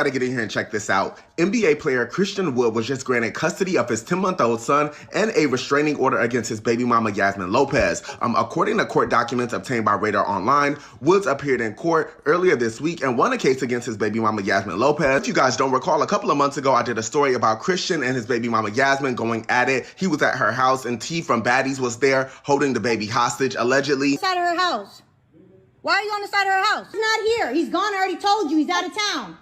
Gotta get in here and check this out. NBA player Christian Wood was just granted custody of his 10-month-old son and a restraining order against his baby mama Yasmin Lopez. According to court documents obtained by Radar Online, Woods appeared in court earlier this week and won a case against his baby mama Yasmin Lopez. If you guys don't recall, a couple of months ago I did a story about Christian and his baby mama Yasmin going at it. He was at her house and T from Baddies was there holding the baby hostage, allegedly. Side of her house. Why are you on the side of her house? He's not here. He's gone. I already told you. He's out of town.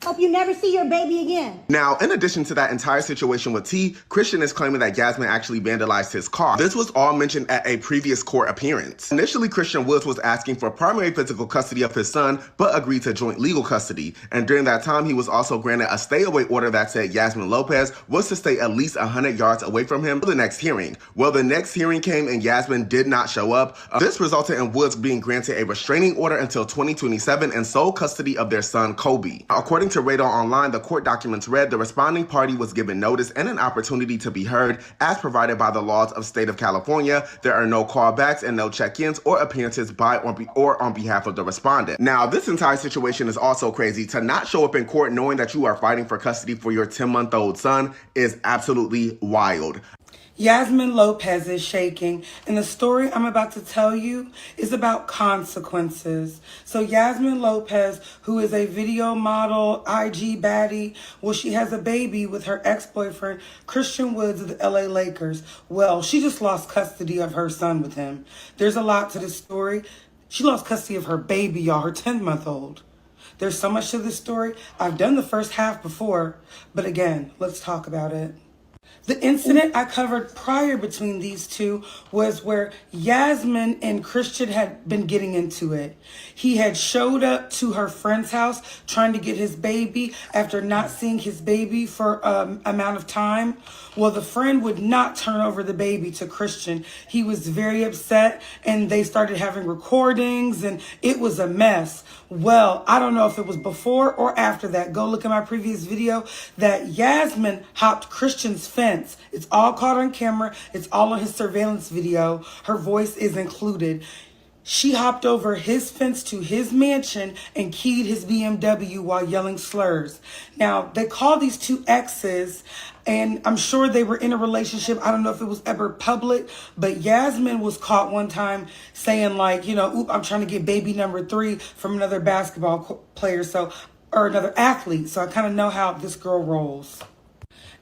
Hope you never see your baby again. Now, in addition to that entire situation with T, Christian is claiming that Yasmin actually vandalized his car. This was all mentioned at a previous court appearance. Initially, Christian Woods was asking for primary physical custody of his son, but agreed to joint legal custody. And during that time, he was also granted a stay-away order that said Yasmin Lopez was to stay at least 100 yards away from him for the next hearing. Well, the next hearing came and Yasmin did not show up. This resulted in Woods being granted a restraining order until 2027 and sole custody of their son, Kobe. According to Radar Online, the court documents read the responding party was given notice and an opportunity to be heard as provided by the laws of state of California. There are no callbacks and no check-ins or appearances by or on behalf of the respondent. Now, this entire situation is also crazy. To not show up in court knowing that you are fighting for custody for your 10-month-old son is absolutely wild. Yasmin Lopez is shaking, and the story I'm about to tell you is about consequences. So Yasmin Lopez, who is a video model, IG baddie, well, she has a baby with her ex-boyfriend, Christian Woods of the LA Lakers. Well, she just lost custody of her son with him. There's a lot to this story. She lost custody of her baby, y'all, her 10-month-old. There's so much to this story. I've done the first half before, but again, let's talk about it. The incident I covered prior between these two was where Yasmin and Christian had been getting into it. He had showed up to her friend's house trying to get his baby after not seeing his baby for amount of time. Well, the friend would not turn over the baby to Christian. He was very upset and they started having recordings and it was a mess. Well, I don't know if it was before or after that. Go look at my previous video that Yasmin hopped Christian's fence. It's all caught on camera. It's all on his surveillance video. Her voice is included. She hopped over his fence to his mansion and keyed his BMW while yelling slurs. Now, they call these two exes, and I'm sure they were in a relationship. I don't know if it was ever public, but Yasmin was caught one time saying like, you know, oop, I'm trying to get baby number 3 from another basketball player, or another athlete. So I kind of know how this girl rolls.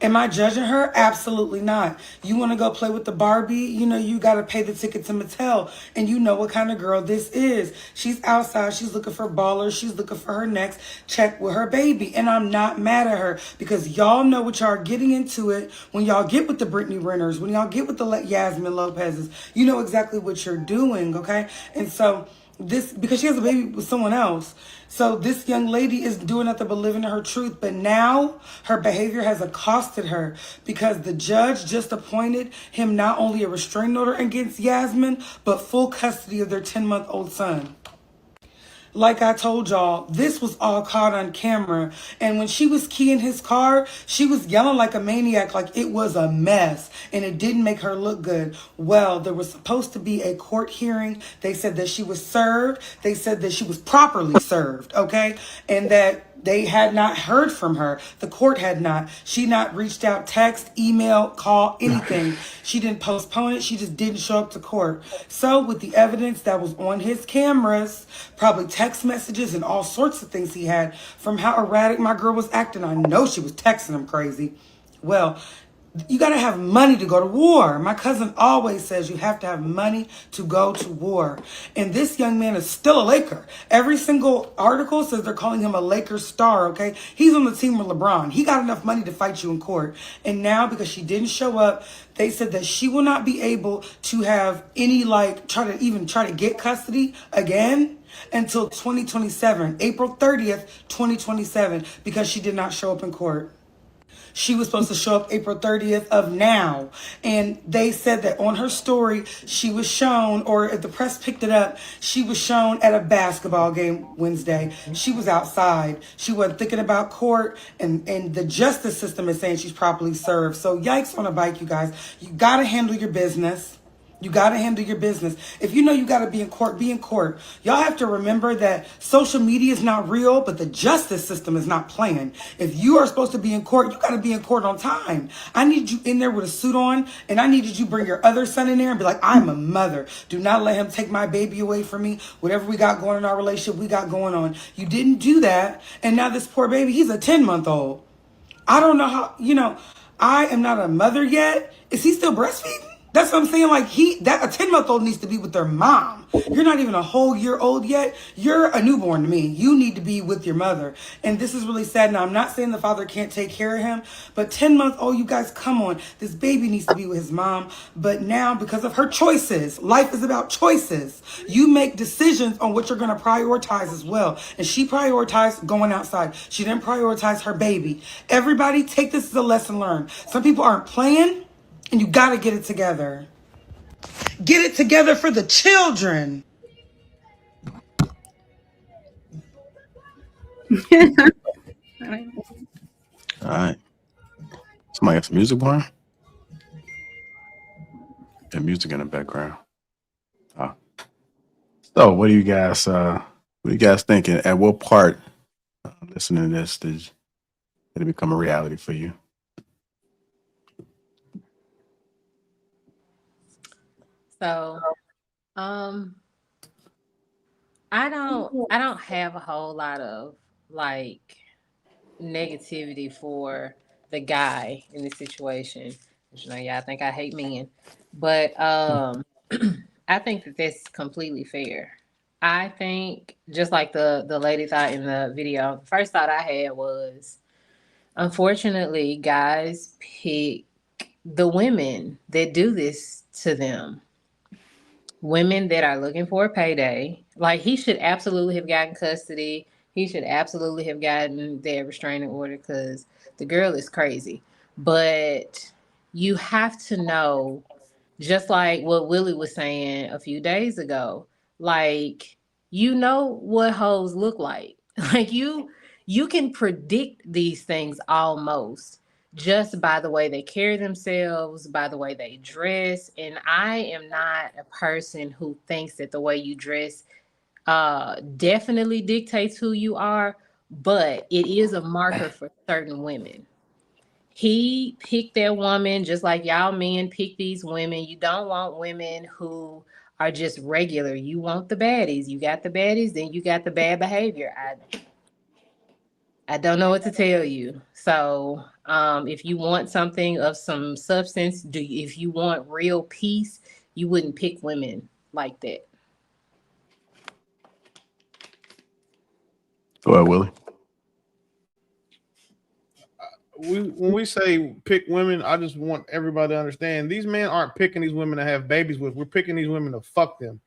Am I judging her? Absolutely not. You want to go play with the Barbie? You know, you got to pay the ticket to Mattel. And you know what kind of girl this is. She's outside. She's looking for ballers. She's looking for her next check with her baby. And I'm not mad at her because y'all know what y'all are getting into it. When y'all get with the Brittany Renners, when y'all get with the Yasmin Lopez's, you know exactly what you're doing, okay? And so because she has a baby with someone else. So this young lady is doing nothing but living in her truth. But now her behavior has accosted her because the judge just appointed him not only a restraining order against Yasmin, but full custody of their 10-month-old son. Like I told y'all, this was all caught on camera. And when she was keying his car, she was yelling like a maniac, like it was a mess. And it didn't make her look good. Well, there was supposed to be a court hearing. They said that she was served. They said that she was properly served, okay? And that they had not heard from her. The court had not. She not reached out, text, email, call, anything. She didn't postpone it. She just didn't show up to court. So with the evidence that was on his cameras, probably text messages and all sorts of things he had from how erratic my girl was acting, I know she was texting him crazy. Well, you got to have money to go to war. My cousin always says you have to have money to go to war. And this young man is still a Laker. Every single article says they're calling him a Lakers star, okay? He's on the team with LeBron. He got enough money to fight you in court. And now, because she didn't show up, they said that she will not be able to have any, try to get custody again until 2027, April 30th, 2027, because she did not show up in court. She was supposed to show up April 30th of now. And they said that on her story, she was shown, or if the press picked it up, she was shown at a basketball game Wednesday. She was outside. She wasn't thinking about court, and the justice system is saying she's properly served. So yikes on a bike, you guys. You got to handle your business. You got to handle your business. If you know you got to be in court, be in court. Y'all have to remember that social media is not real, but the justice system is not playing. If you are supposed to be in court, you got to be in court on time. I need you in there with a suit on, and I needed you bring your other son in there and be like, I'm a mother. Do not let him take my baby away from me. Whatever we got going in our relationship, we got going on. You didn't do that, and now this poor baby, he's a 10-month-old. I don't know how, I am not a mother yet. Is he still breastfeeding? That's what I'm saying. Like a 10-month-old needs to be with their mom. You're not even a whole year old yet. You're a newborn to me. You need to be with your mother. And this is really sad. Now, I'm not saying the father can't take care of him, but 10-month-old, you guys, come on. This baby needs to be with his mom. But now, because of her choices, life is about choices. You make decisions on what you're going to prioritize as well. And she prioritized going outside. She didn't prioritize her baby. Everybody take this as a lesson learned. Some people aren't playing. And you got to get it together. Get it together for the children. All right. Somebody got some music playing? And music in the background. So what do you guys thinking? At what part listening to this did it become a reality for you? So, I don't have a whole lot of like negativity for the guy in this situation. Yeah, I think I hate men, but I think that that's completely fair. I think just like the lady thought in the video, the first thought I had was, unfortunately, guys pick the women that do this to them. Women that are looking for a payday. Like, he should absolutely have gotten custody. He should absolutely have gotten their restraining order because the girl is crazy. But you have to know, just like what Willie was saying a few days ago, like, you know what hoes look like. Like, you can predict these things almost just by the way they carry themselves, by the way they dress. And I am not a person who thinks that the way you dress definitely dictates who you are, but it is a marker for certain women. He picked that woman just like y'all men pick these women. You don't want women who are just regular. You want the baddies. You got the baddies, then you got the bad behavior. I don't know what to tell you. So, if you want something of some substance, if you want real peace, you wouldn't pick women like that. Go ahead, Willie. When we say pick women, I just want everybody to understand these men aren't picking these women to have babies with. We're picking these women to fuck them.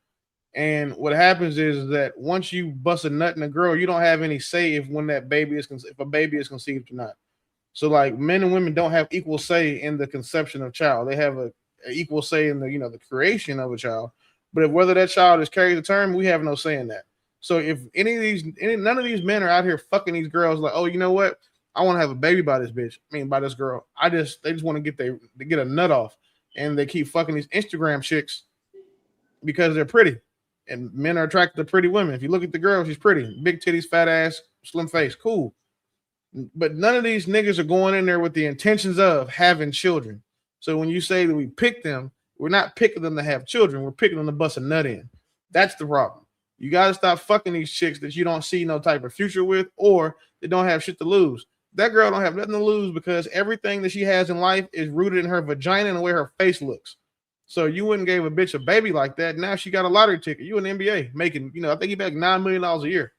And what happens is that once you bust a nut in a girl, you don't have any say if a baby is conceived or not. So like men and women don't have equal say in the conception of child. They have a equal say in the creation of a child. But if whether that child is carried to term, we have no say in that. So if none of these men are out here fucking these girls like, oh, you know what? I want to have a baby by this bitch. I mean, by this girl. They just want to get a nut off, and they keep fucking these Instagram chicks because they're pretty, and men are attracted to pretty women. If you look at the girl, she's pretty, big titties, fat ass, slim face, cool. But none of these niggas are going in there with the intentions of having children. So when you say that we pick them, we're not picking them to have children. We're picking them to bust a nut in. That's the problem. You got to stop fucking these chicks that you don't see no type of future with, or they don't have shit to lose. That girl don't have nothing to lose because everything that she has in life is rooted in her vagina and the way her face looks. So you wouldn't give a bitch a baby like that. Now she got a lottery ticket. You in the NBA making, I think he make $9 million a year.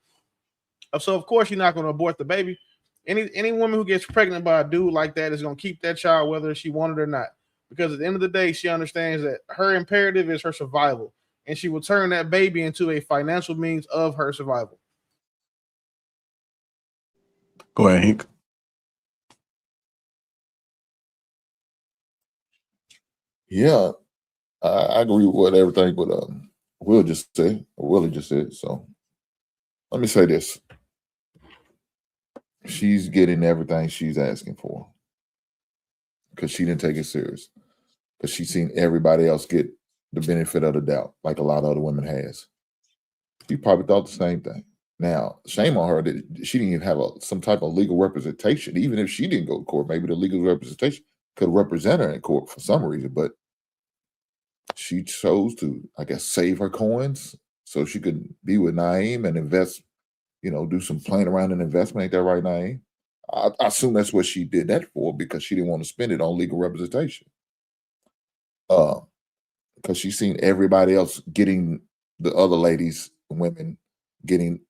So of course you're not going to abort the baby. Any woman who gets pregnant by a dude like that is going to keep that child whether she wanted it or not. Because at the end of the day, she understands that her imperative is her survival. And she will turn that baby into a financial means of her survival. Go ahead, Hank. Yeah, I agree with everything what Willie just said. So let me say this. She's getting everything she's asking for because she didn't take it serious. Because she's seen everybody else get the benefit of the doubt, like a lot of other women has. She probably thought the same thing. Now, shame on her that she didn't even have some type of legal representation. Even if she didn't go to court, maybe the legal representation could represent her in court for some reason. But she chose to, I guess, save her coins so she could be with Naeem and invest, do some playing around in investment. Ain't that right, Naeem? I assume that's what she did that for, because she didn't want to spend it on legal representation. Because she's seen everybody else getting, the other ladies, women, getting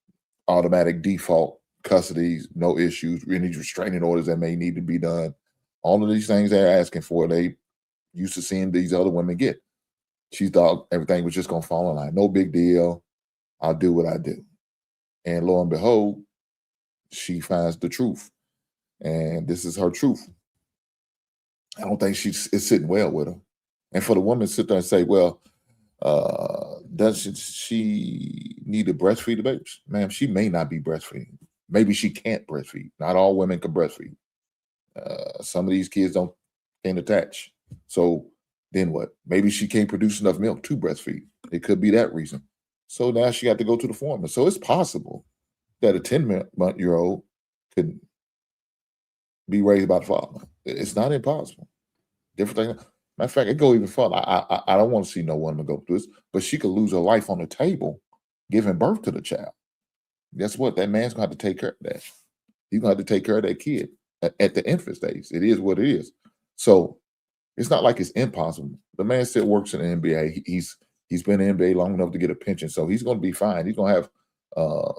automatic default custody, no issues, any restraining orders that may need to be done. All of these things they're asking for, they used to seeing these other women get. She thought everything was just going to fall in line. No big deal. I'll do what I do. And lo and behold, she finds the truth. And this is her truth. I don't think it's sitting well with her. And for the woman to sit there and say, well, does she need to breastfeed the babies? Ma'am, she may not be breastfeeding. Maybe she can't breastfeed. Not all women can breastfeed. Some of these kids can't attach. So then what? Maybe she can't produce enough milk to breastfeed. It could be that reason. So now she got to go to the formula. So it's possible that a 10-month-old could be raised by the father. It's not impossible. Different thing. Matter of fact, it go even further. I don't want to see no woman go through this, but she could lose her life on the table giving birth to the child. Guess what? That man's going to have to take care of that. He's going to have to take care of that kid at the infant stage. It is what it is. So it's not like it's impossible. The man still works in the NBA. He's been in the NBA long enough to get a pension, so he's going to be fine. He's going to have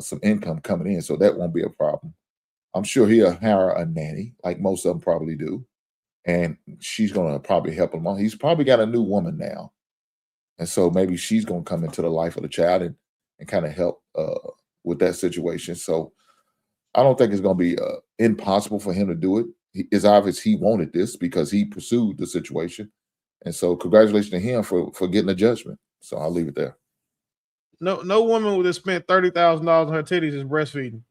some income coming in, so that won't be a problem. I'm sure he'll hire a nanny, like most of them probably do, and she's going to probably help him on. He's probably got a new woman now, and so maybe she's going to come into the life of the child and kind of help with that situation. So I don't think it's going to be impossible for him to do it. It's obvious he wanted this because he pursued the situation. And so congratulations to him for getting a judgment. So I'll leave it there. No woman would have spent $30,000 on her titties is breastfeeding.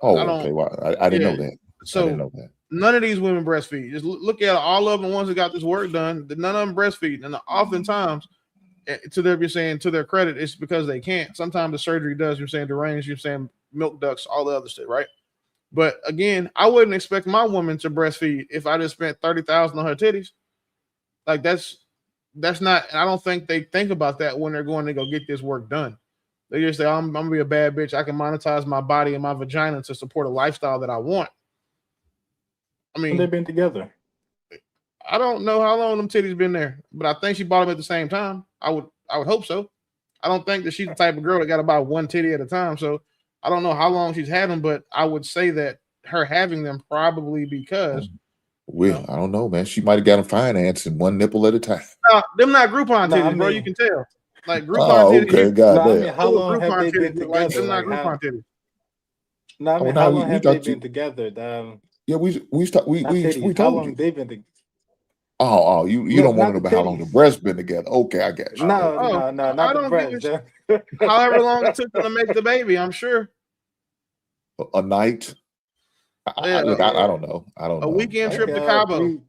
Okay. Well, I didn't know that. So I didn't know that. None of these women breastfeed. Just look at all of them, ones that got this work done. None of them breastfeed. And oftentimes, to their credit, it's because they can't. Sometimes the surgery does, derange, milk ducts, all the other shit, right? But again, I wouldn't expect my woman to breastfeed if I just spent $30,000 on her titties. Like that's not. And I don't think they think about that when they're going to go get this work done. They just say, I'm gonna be a bad bitch. I can monetize my body and my vagina to support a lifestyle that I want. I mean, they've been together. I don't know how long them titties been there, but I think she bought them at the same time. I would hope so. I don't think that she's the type of girl that got to buy one titty at a time. So I don't know how long she's had them, but I would say that her having them probably because. Well, I don't know, man. She might have got them financed in one nipple at a time. Them not Groupon titties, bro. You can tell. Like Groupon titties. Okay, goddamn. How long have they been together? Like, them not Groupon titties. No, I mean, how long have they been together? Yeah, we how long they've been together. Oh, you don't want to know about how long the breasts been together. Okay, I got you. No, not the breasts. However long it took them to make the baby, I'm sure. A night. I don't know. A weekend trip to Cabo.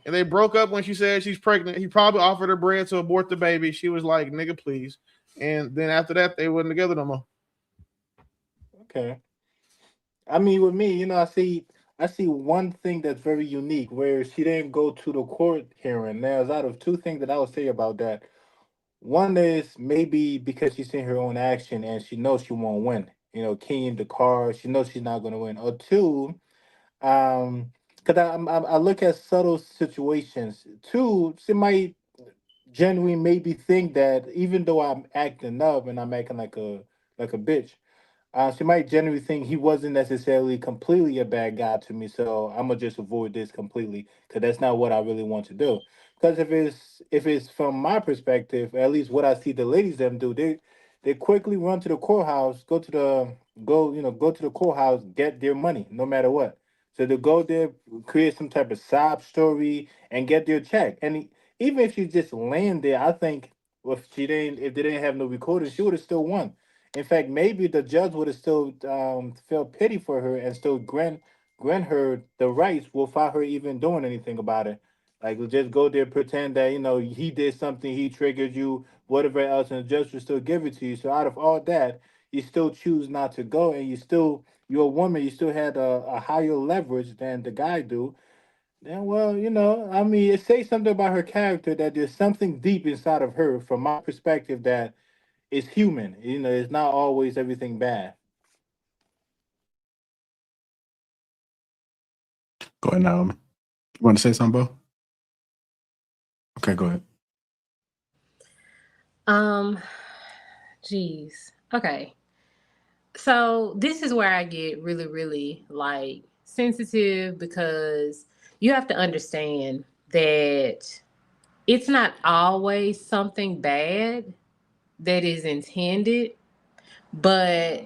And they broke up when she said she's pregnant. He probably offered her bread to abort the baby. She was like, nigga, please. And then after that, they wasn't together no more. Okay. I mean, with me, I see one thing that's very unique where she didn't go to the court hearing. There's out of two things that I would say about that. One is maybe because she's seen her own action and she knows she won't win. Keying the car, she knows she's not going to win. Or two, because I look at subtle situations. Two, she might genuinely maybe think that even though I'm acting up and I'm acting like a bitch, she might genuinely think he wasn't necessarily completely a bad guy to me. So I'm gonna just avoid this completely because that's not what I really want to do. Because if it's from my perspective, at least what I see the ladies them do, they quickly run to the courthouse, go to the courthouse, get their money no matter what. So they go there, create some type of sob story, and get their check. And even if she just land there, I think if they didn't have no recording, she would have still won. In fact, maybe the judge would have still felt pity for her and still grant her the rights without her even doing anything about it. Like, just go there, pretend that, he did something, he triggered you, whatever else, and the judge will still give it to you. So out of all that, you still choose not to go, and you're a woman, you still had a higher leverage than the guy do. Then, well, I mean, it says something about her character, that there's something deep inside of her, from my perspective, that is human. It's not always everything bad. Go ahead, Naomi. You want to say something, Bo? Okay, go ahead. Geez. Okay. So this is where I get really, really like sensitive, because you have to understand that it's not always something bad that is intended, but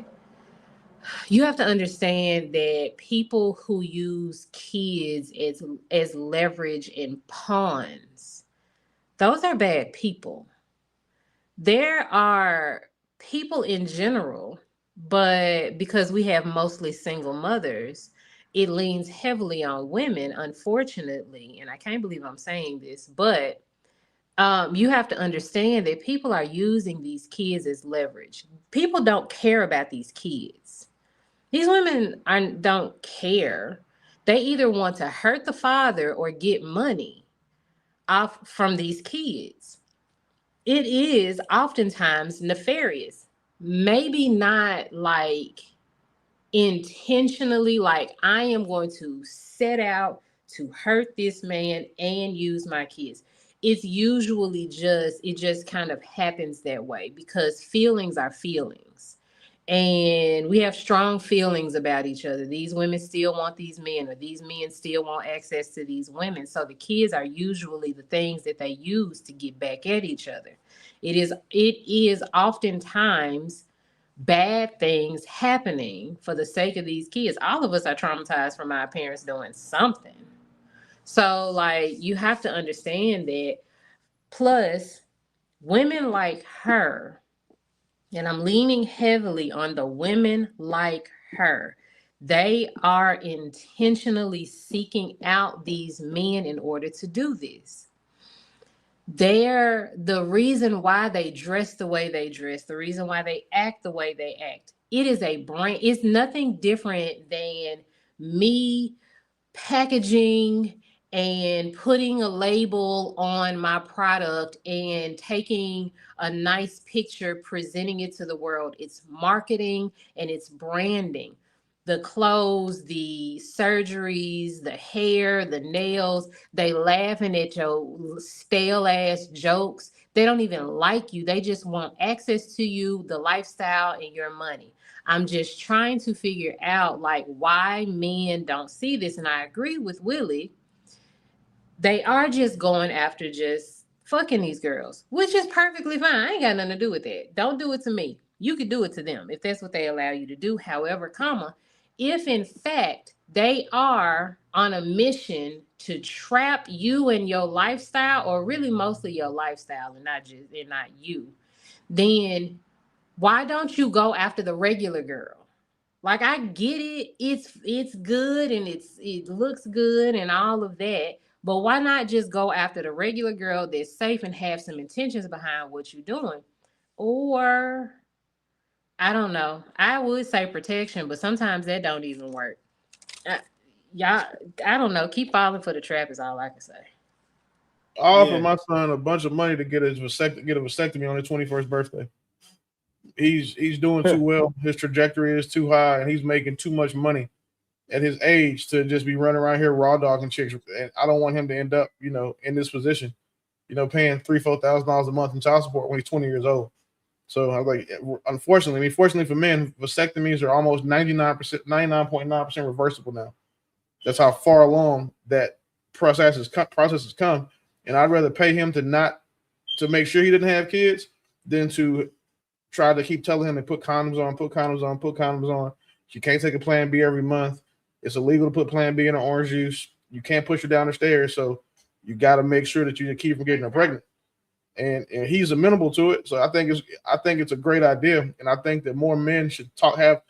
you have to understand that people who use kids as leverage and pawns, those are bad people. There are people in general, but because we have mostly single mothers, it leans heavily on women, unfortunately. And I can't believe I'm saying this, but you have to understand that people are using these kids as leverage. People don't care about these kids. These women don't care. They either want to hurt the father or get money off from these kids. It is oftentimes nefarious. Maybe not like intentionally, like I am going to set out to hurt this man and use my kids. It's usually it just kind of happens that way because feelings are feelings. And we have strong feelings about each other. These women still want these men, or these men still want access to these women. So the kids are usually the things that they use to get back at each other. It is oftentimes bad things happening for the sake of these kids. All of us are traumatized from our parents doing something. So, like, you have to understand that. Plus, women like her, and I'm leaning heavily on the women like her, they are intentionally seeking out these men in order to do this. They're the reason why they dress the way they dress, the reason why they act the way they act. It is a brand. It's nothing different than me packaging and putting a label on my product and taking a nice picture, presenting it to the world. It's marketing and it's branding. The clothes, the surgeries, the hair, the nails, they laughing at your stale ass jokes. They don't even like you. They just want access to you, the lifestyle, and your money. I'm just trying to figure out like why men don't see this. And I agree with Willie. They are just going after just fucking these girls, which is perfectly fine. I ain't got nothing to do with that. Don't do it to me. You could do it to them if that's what they allow you to do. However, if in fact they are on a mission to trap you and your lifestyle, or really mostly your lifestyle and not you, then why don't you go after the regular girl? Like, I get it. It's good and it looks good and all of that. But why not just go after the regular girl that's safe and have some intentions behind what you're doing? Or I don't know. I would say protection, but sometimes that don't even work. Y'all, I don't know. Keep falling for the trap is all I can say. I offered Yeah. my son a bunch of money to get a vasectomy on his 21st birthday. He's doing too well. His trajectory is too high, and he's making too much money at his age to just be running around here raw dogging chicks. And I don't want him to end up, in this position, paying $3,000-4,000 a month in child support when he's 20 years old. So I was like, unfortunately, fortunately for men, vasectomies are almost 99.9% reversible now. That's how far along that process has come. And I'd rather pay him to make sure he didn't have kids than to try to keep telling him to put condoms on. You can't take a Plan B every month. It's illegal to put Plan B in an orange juice. You can't push her down the stairs. So you got to make sure that you keep from getting her pregnant. And he's amenable to it. So I think it's a great idea. And I think that more men should have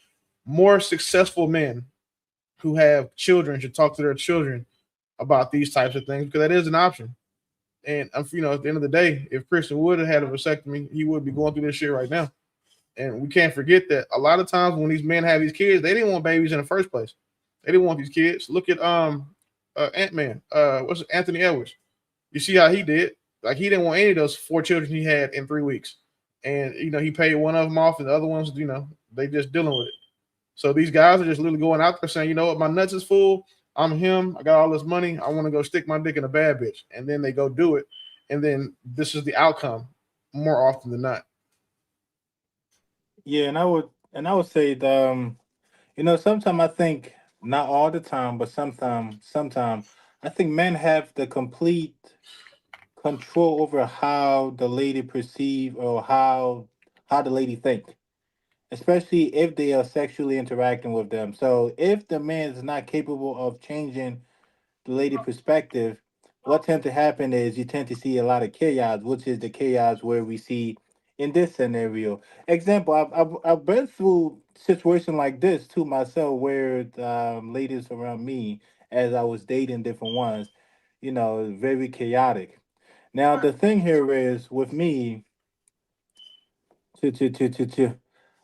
more successful men who have children should talk to their children about these types of things, because that is an option. And you know, at the end of the day, if Christian would have had a vasectomy, he would be going through this shit right now. And we can't forget that a lot of times when these men have these kids, they didn't want babies in the first place. They didn't want these kids. Look at Ant-Man. What's it, Anthony Edwards? You see how he did? Like, he didn't want any of those 4 children he had in 3 weeks. And you know, he paid one of them off, and the other ones, you know, they just dealing with it. So these guys are just literally going out there saying, you know what, my nuts is full. I'm him. I got all this money. I want to go stick my dick in a bad bitch. And then they go do it. And then this is the outcome more often than not. Yeah, and I would say that you know, sometimes I think, not all the time, but sometimes I think men have the complete control over how the lady perceive, or how the lady think, especially if they are sexually interacting with them. So if the man is not capable of changing the lady perspective, what tends to happen is you tend to see a lot of chaos, which is the chaos where we see in this scenario. Example, I've been through situation like this to myself, where ladies around me, as I was dating different ones, you know, very chaotic. Now the thing here is with me, to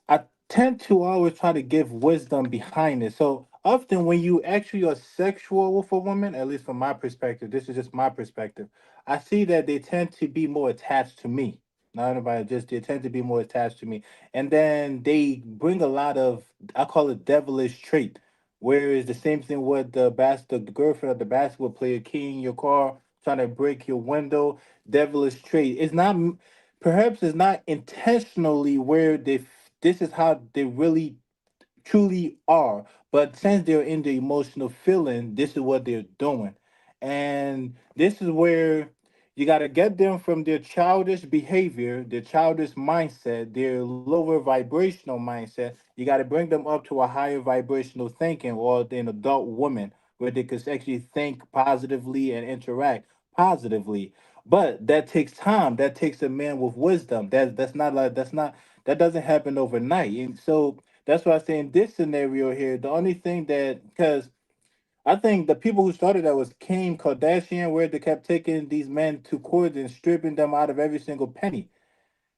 I tend to always try to give wisdom behind it. So often when you actually are sexual with a woman, at least from my perspective, this is just my perspective, I see that they tend to be more attached to me. Not anybody, just they tend to be more attached to me. And then they bring a lot of, I call it devilish trait. Whereas the same thing with the girlfriend of the basketball player keying your car, trying to break your window, devilish trait. It's not, perhaps it's not intentionally where this is how they really truly are. But since they're in the emotional feeling, this is what they're doing. And this is where you got to get them from their childish behavior, their childish mindset, their lower vibrational mindset. You got to bring them up to a higher vibrational thinking, or an adult woman, where they could actually think positively and interact positively. But that takes time. That takes a man with wisdom. That doesn't happen overnight. And so that's why I say in this scenario here, the only thing that, because I think the people who started that was Kim Kardashian, where they kept taking these men to court and stripping them out of every single penny.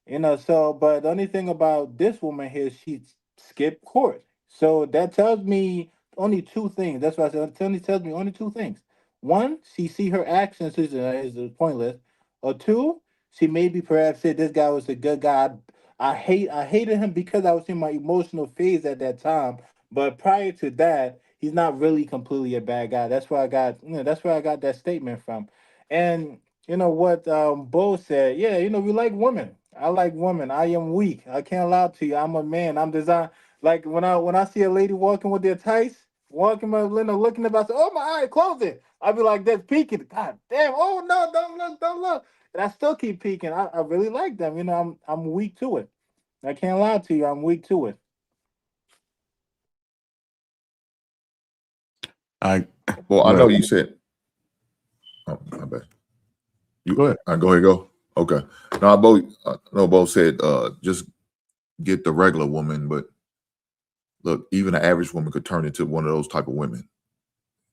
You know, so, but the only thing about this woman here, she skipped court. So that tells me only two things. That's why I said it only tells me only two things. One, she see her actions is pointless. Or two, she maybe perhaps said this guy was a good guy. I hated him because I was in my emotional phase at that time. But prior to that, he's not really completely a bad guy. That's where I got, that's where I got that statement from. And you know what Bo said, yeah, we like women. I like women. I am weak. I can't lie to you. I'm a man. I'm designed, like when I see a lady walking with their tights, walking my window, looking about, say, oh my eye, close it. I'll be like this, peeking. God damn, oh no, don't look, don't look. And I still keep peeking. I really like them. I'm weak to it. I can't lie to you, I'm weak to it. Well, I know you said. Oh, my bad. You Go ahead. Go ahead. Go. Okay. No, both said just get the regular woman, but look, even an average woman could turn into one of those type of women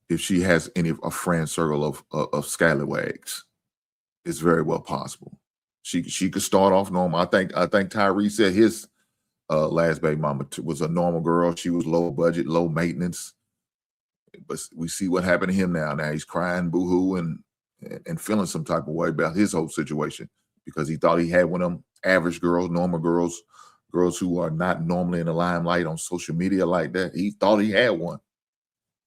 if she has a friend circle of scallywags. It's very well possible. She could start off normal. I think Tyree said his last baby mama was a normal girl. She was low budget, low maintenance. But we see what happened to him now. Now he's crying, boo-hoo, and feeling some type of way about his whole situation because he thought he had one of them average girls, normal girls who are not normally in the limelight on social media like that. He thought he had one.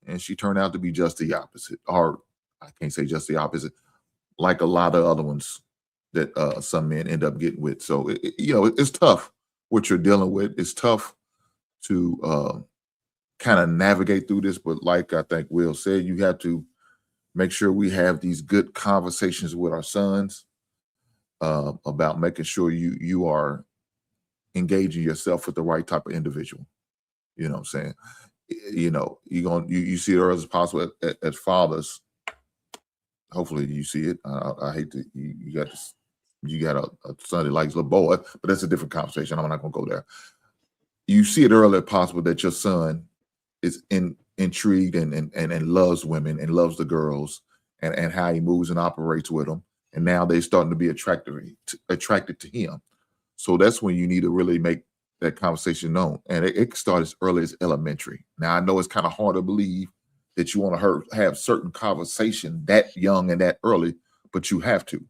And she turned out to be just the opposite. Or I can't say just the opposite, like a lot of other ones that some men end up getting with. So, it's tough what you're dealing with. It's tough to kind of navigate through this. But like I think Will said, you have to make sure we have these good conversations with our sons about making sure you are engaging yourself with the right type of individual. You know what I'm saying? You see it early as possible as fathers. Hopefully you see it. I hate to you got a son that likes little boy, but that's a different conversation. I'm not gonna go there. You see it early as possible that your son is intrigued and loves women and loves the girls and how he moves and operates with them. And now they're starting to be attracted to him. So that's when you need to really make that conversation known. And it can start as early as elementary. Now, I know it's kind of hard to believe that you want to have certain conversation that young and that early, but you have to.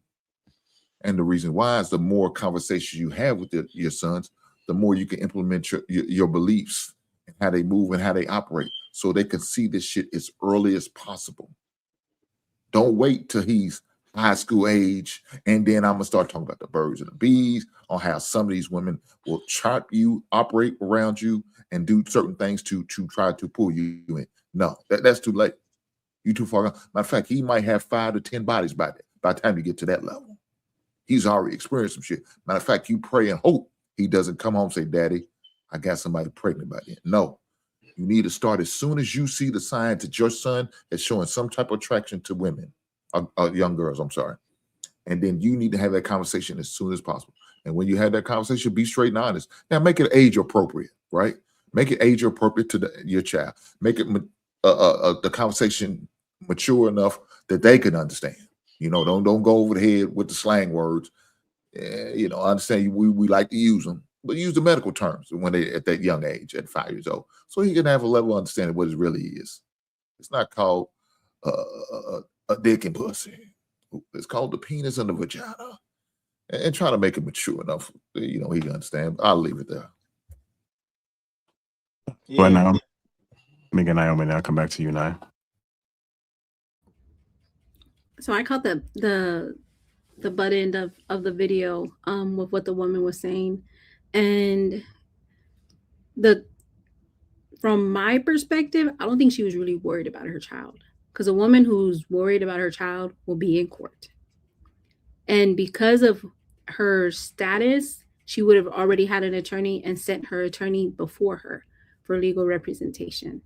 And the reason why is the more conversations you have with your sons, the more you can implement your beliefs and how they move and how they operate, so they can see this shit as early as possible. Don't wait till he's high school age, and then I'm gonna start talking about the birds and the bees, on how some of these women will chart you, operate around you, and do certain things to try to pull you in. No, that's too late. You too far gone. Matter of fact, he might have 5 to 10 bodies by the time you get to that level. He's already experienced some shit. Matter of fact, you pray and hope he doesn't come home and say, "Daddy, I got somebody pregnant by then." No, you need to start as soon as you see the signs that your son is showing some type of attraction to women, young girls, I'm sorry. And then you need to have that conversation as soon as possible. And when you have that conversation, be straight and honest. Now, make it age appropriate, right? Make it age appropriate to your child. Make it the conversation mature enough that they can understand. Don't go over the head with the slang words. I understand we like to use them, but use the medical terms when they at that young age, at 5 years old, so he can have a level of understanding what it really is. It's not called a dick and pussy. It's called the penis and the vagina, and try to make it mature enough, he can understand. I'll leave it there. Yeah. Well, now, let me get Naomi now. Come back to you now. So I caught the butt end of the video with what the woman was saying, and from my perspective, I don't think she was really worried about her child, because a woman who's worried about her child will be in court, and because of her status, she would have already had an attorney and sent her attorney before her for legal representation.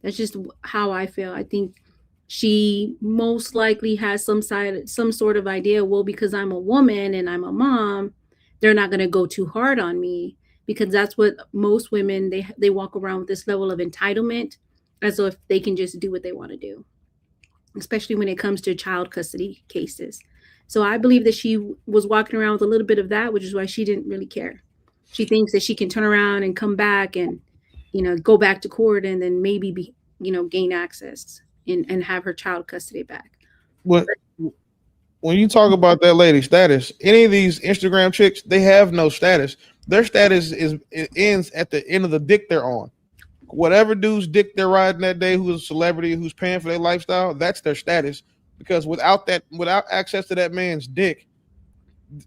That's just how I feel. I think she most likely has some sort of idea, well, because I'm a woman and I'm a mom, they're not going to go too hard on me, because that's what most women, they walk around with this level of entitlement, as if they can just do what they want to do, especially when it comes to child custody cases. So I believe that she was walking around with a little bit of that, which is why she didn't really care. She thinks that she can turn around and come back and, go back to court and then maybe gain access and have her child custody back. When you talk about that lady's status, any of these Instagram chicks, they have no status. Their status ends at the end of the dick they're on. Whatever dude's dick they're riding that day, who's a celebrity, who's paying for their lifestyle, that's their status. Because without access to that man's dick,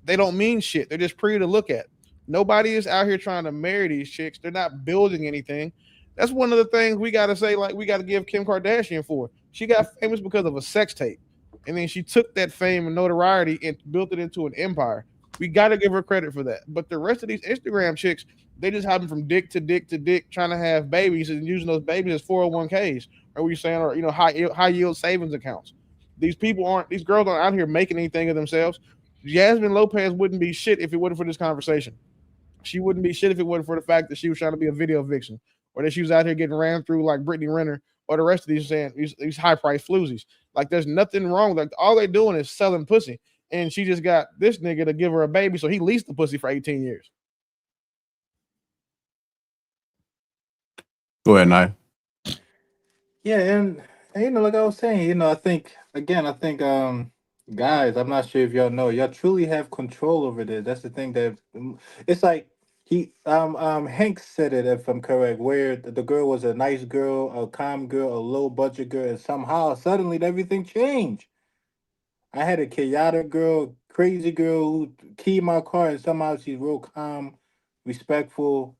they don't mean shit. They're just pretty to look at. Nobody is out here trying to marry these chicks. They're not building anything. That's one of the things we got to say, like, we got to give Kim Kardashian for. She got famous because of a sex tape. And then she took that fame and notoriety and built it into an empire. We got to give her credit for that. But the rest of these Instagram chicks, they just hop from dick to dick to dick, trying to have babies and using those babies as 401ks, or we saying, or high yield savings accounts. These girls aren't out here making anything of themselves. Jasmine Lopez wouldn't be shit if it wasn't for this conversation. She wouldn't be shit if it wasn't for the fact that she was trying to be a video vixen, or that she was out here getting ran through like Brittany Renner, or the rest of these high price floozies. Like, there's nothing wrong. Like, all they're doing is selling pussy. And she just got this nigga to give her a baby, so he leased the pussy for 18 years. Go ahead, Nye. Yeah, and like I was saying, I think guys, I'm not sure if y'all know, y'all truly have control over this. That's the thing, that it's like Hank said it, if I'm correct, where the girl was a nice girl, a calm girl, a low budget girl, and somehow suddenly everything changed. I had a chaotic girl, crazy girl who keyed my car, and somehow she's real calm, respectful,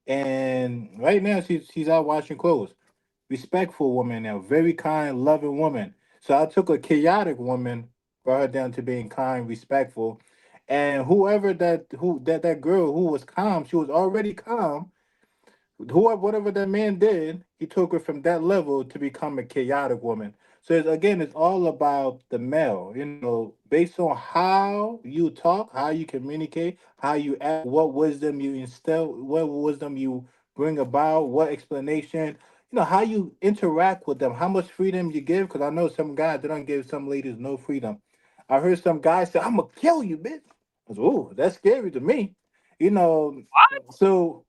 and right now she's out washing clothes. Respectful woman now, very kind, loving woman. So I took a chaotic woman, brought her down to being kind, respectful, and that girl who was calm, she was already calm. Whatever that man did, he took her from that level to become a chaotic woman. So it's all about the male, based on how you talk, how you communicate, how you act, what wisdom you instill, what wisdom you bring about, what explanation. how you interact with them, how much freedom you give. Because I know some guys, they don't give some ladies no freedom. I heard some guys say, "I'm gonna kill you, bitch." I was, "Ooh, that's scary to me." You know, so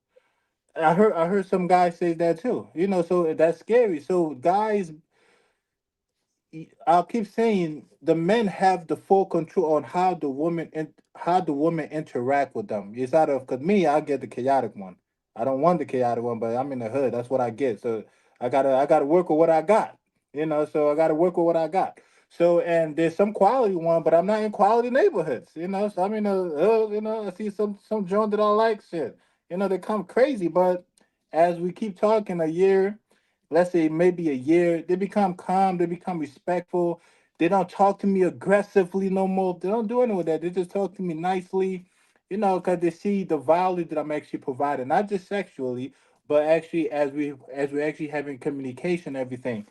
I heard some guys say that too. So that's scary. So guys, I'll keep saying the men have the full control on how the woman interact with them. It's out of, because me, I get the chaotic one. I don't want the chaotic one, but I'm in the hood. That's what I get. So I gotta work with what I got. So I gotta work with what I got. So, and there's some quality one, but I'm not in quality neighborhoods. So I'm in I see some joint that I like. Shit, they come crazy. But as we keep talking, a year, let's say maybe a year, they become calm, they become respectful. They don't talk to me aggressively no more. They don't do any of that. They just talk to me nicely, because they see the value that I'm actually providing, not just sexually, but actually as we're actually having communication, everything.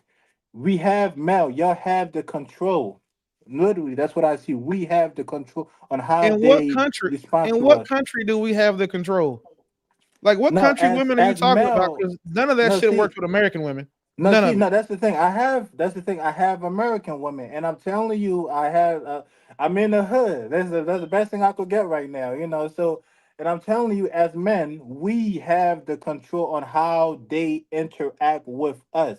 We have Mel, y'all have the control. Literally, that's what I see. We have the control on how In what they country? respond In to what us. country do we have the control? Like, what No, country as women are you as talking about? Mel, Because none of that no, shit works see, with American women. no, None see, of it. no, that's the thing. I have American women, and I'm telling you, I'm in the hood. That's the best thing I could get right now, So, and I'm telling you, as men, we have the control on how they interact with us.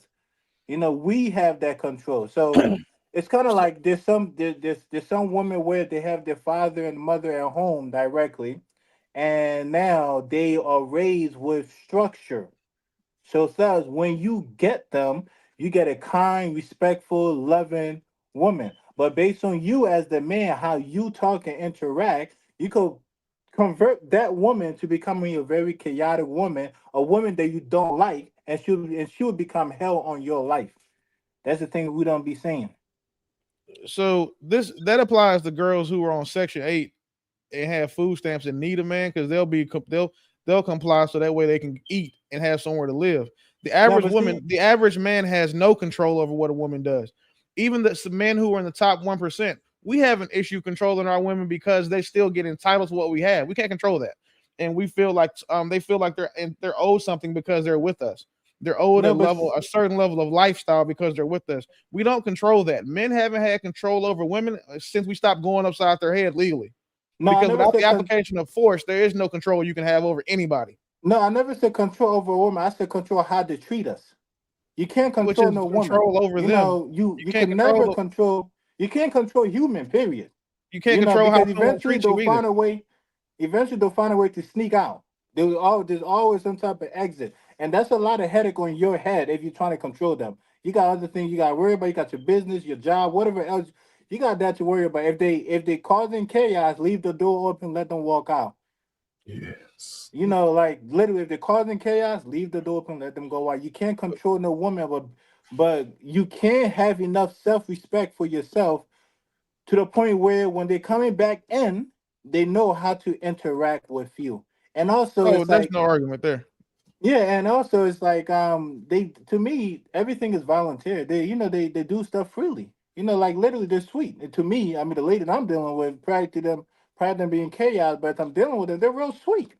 We have that control. So it's kind of So, like there's some women where they have their father and mother at home directly, and now they are raised with structure. So thus, when you get them, you get a kind, respectful, loving woman. But based on you as the man, how you talk and interact, you could convert that woman to becoming a very chaotic woman, a woman that you don't like, and she would become hell on your life. That's the thing we don't be saying. so this that applies to girls who are on Section 8 and have food stamps and need a man, because they'll comply so that way they can eat and have somewhere to live. No, but see, The average man has no control over what a woman does. Even the men who are in the top 1%, we have an issue controlling our women because they still get entitled to what we have. We can't control that, and we feel like they feel like they're owed something because they're with us. They're owed no, but a certain level of lifestyle because they're with us. We don't control that. Men haven't had control over women since we stopped going upside their head legally, no, I because never without the said application of force, there is no control you can have over anybody, no, I never said control over a woman. I said control how they treat us. You can't which control is no woman. control over them. You You you can't can never control control. You can't control human. Period. you can't control how Because women want to eventually treat you they'll either. find a way. Eventually they'll find a way to sneak out. There's always some type of exit, and that's a lot of headache on your head if you're trying to control them. You got other things you got to worry about. You got your business, your job, whatever else. You got that to worry about. If they causing chaos, leave the door open, let them walk out. Yes. Like literally, if they're causing chaos, leave the door open, let them go out. You can't control no woman, but you can have enough self-respect for yourself to the point where when they're coming back in, they know how to interact with you. And also, Oh, it's there's like, no argument there. yeah, and also it's like, they to me everything is volunteer. They do stuff freely. Like literally they're sweet. And to me, I mean, the lady that I'm dealing with, prior to them being chaos, but I'm dealing with them, they're real sweet,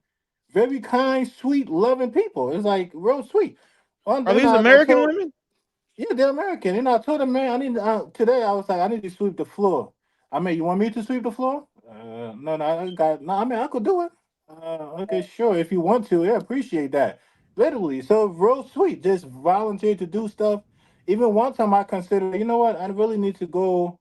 very kind, sweet, loving people. It's like real sweet. Are these I American told, women? yeah, they're American. I told him, man, I need today. I was like, I need to sweep the floor. I mean, you want me to sweep the floor? No, no, no. I mean, I could do it. Okay, sure. If you want to, yeah, appreciate that. Literally, so real sweet. Just volunteer to do stuff. Even one time, I considered, you know what? I really need to go.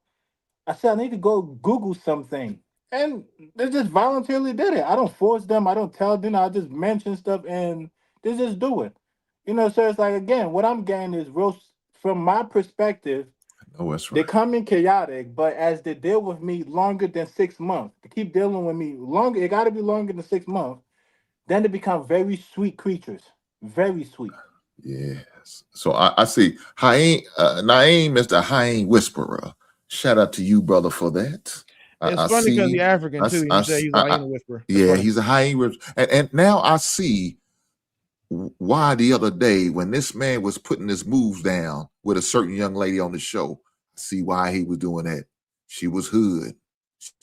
I said I need to go Google something, and they just voluntarily did it. I don't force them. I don't tell them. I just mention stuff, and they just do it. So it's like again, what I'm getting is real from my perspective. No, that's They right. come in chaotic, but as they deal with me longer than 6 months, they keep dealing with me longer. It got to be longer than 6 months. Then they become very sweet creatures, very sweet. Yes. So I see. Naeem, Mr. Haim Whisperer. Shout out to you, brother, for that. It's I funny because he's see. African too, and you say he's a hyena whisperer. It's Yeah, funny. he's a Haim Whisperer. And now I see why the other day when this man was putting his moves down with a certain young lady on the show. I see why he was doing that. She was hood.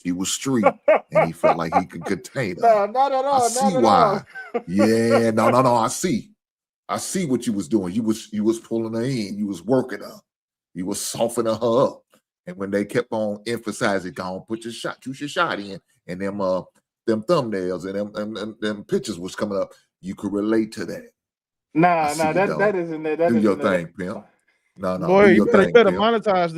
She was street. And he felt like he could contain her. No, not at I all. see Not at all. why. Yeah, no. I see. I see what you was doing. You was pulling her in. You was working her. You was softening her up. And when they kept on emphasizing, go on, put your shot in, and them thumbnails and them pictures was coming up, you could relate to that. Nah, that isn't it. That do your isn't thing, it. pimp. No, Boy, do you your better thing, pimp. monetize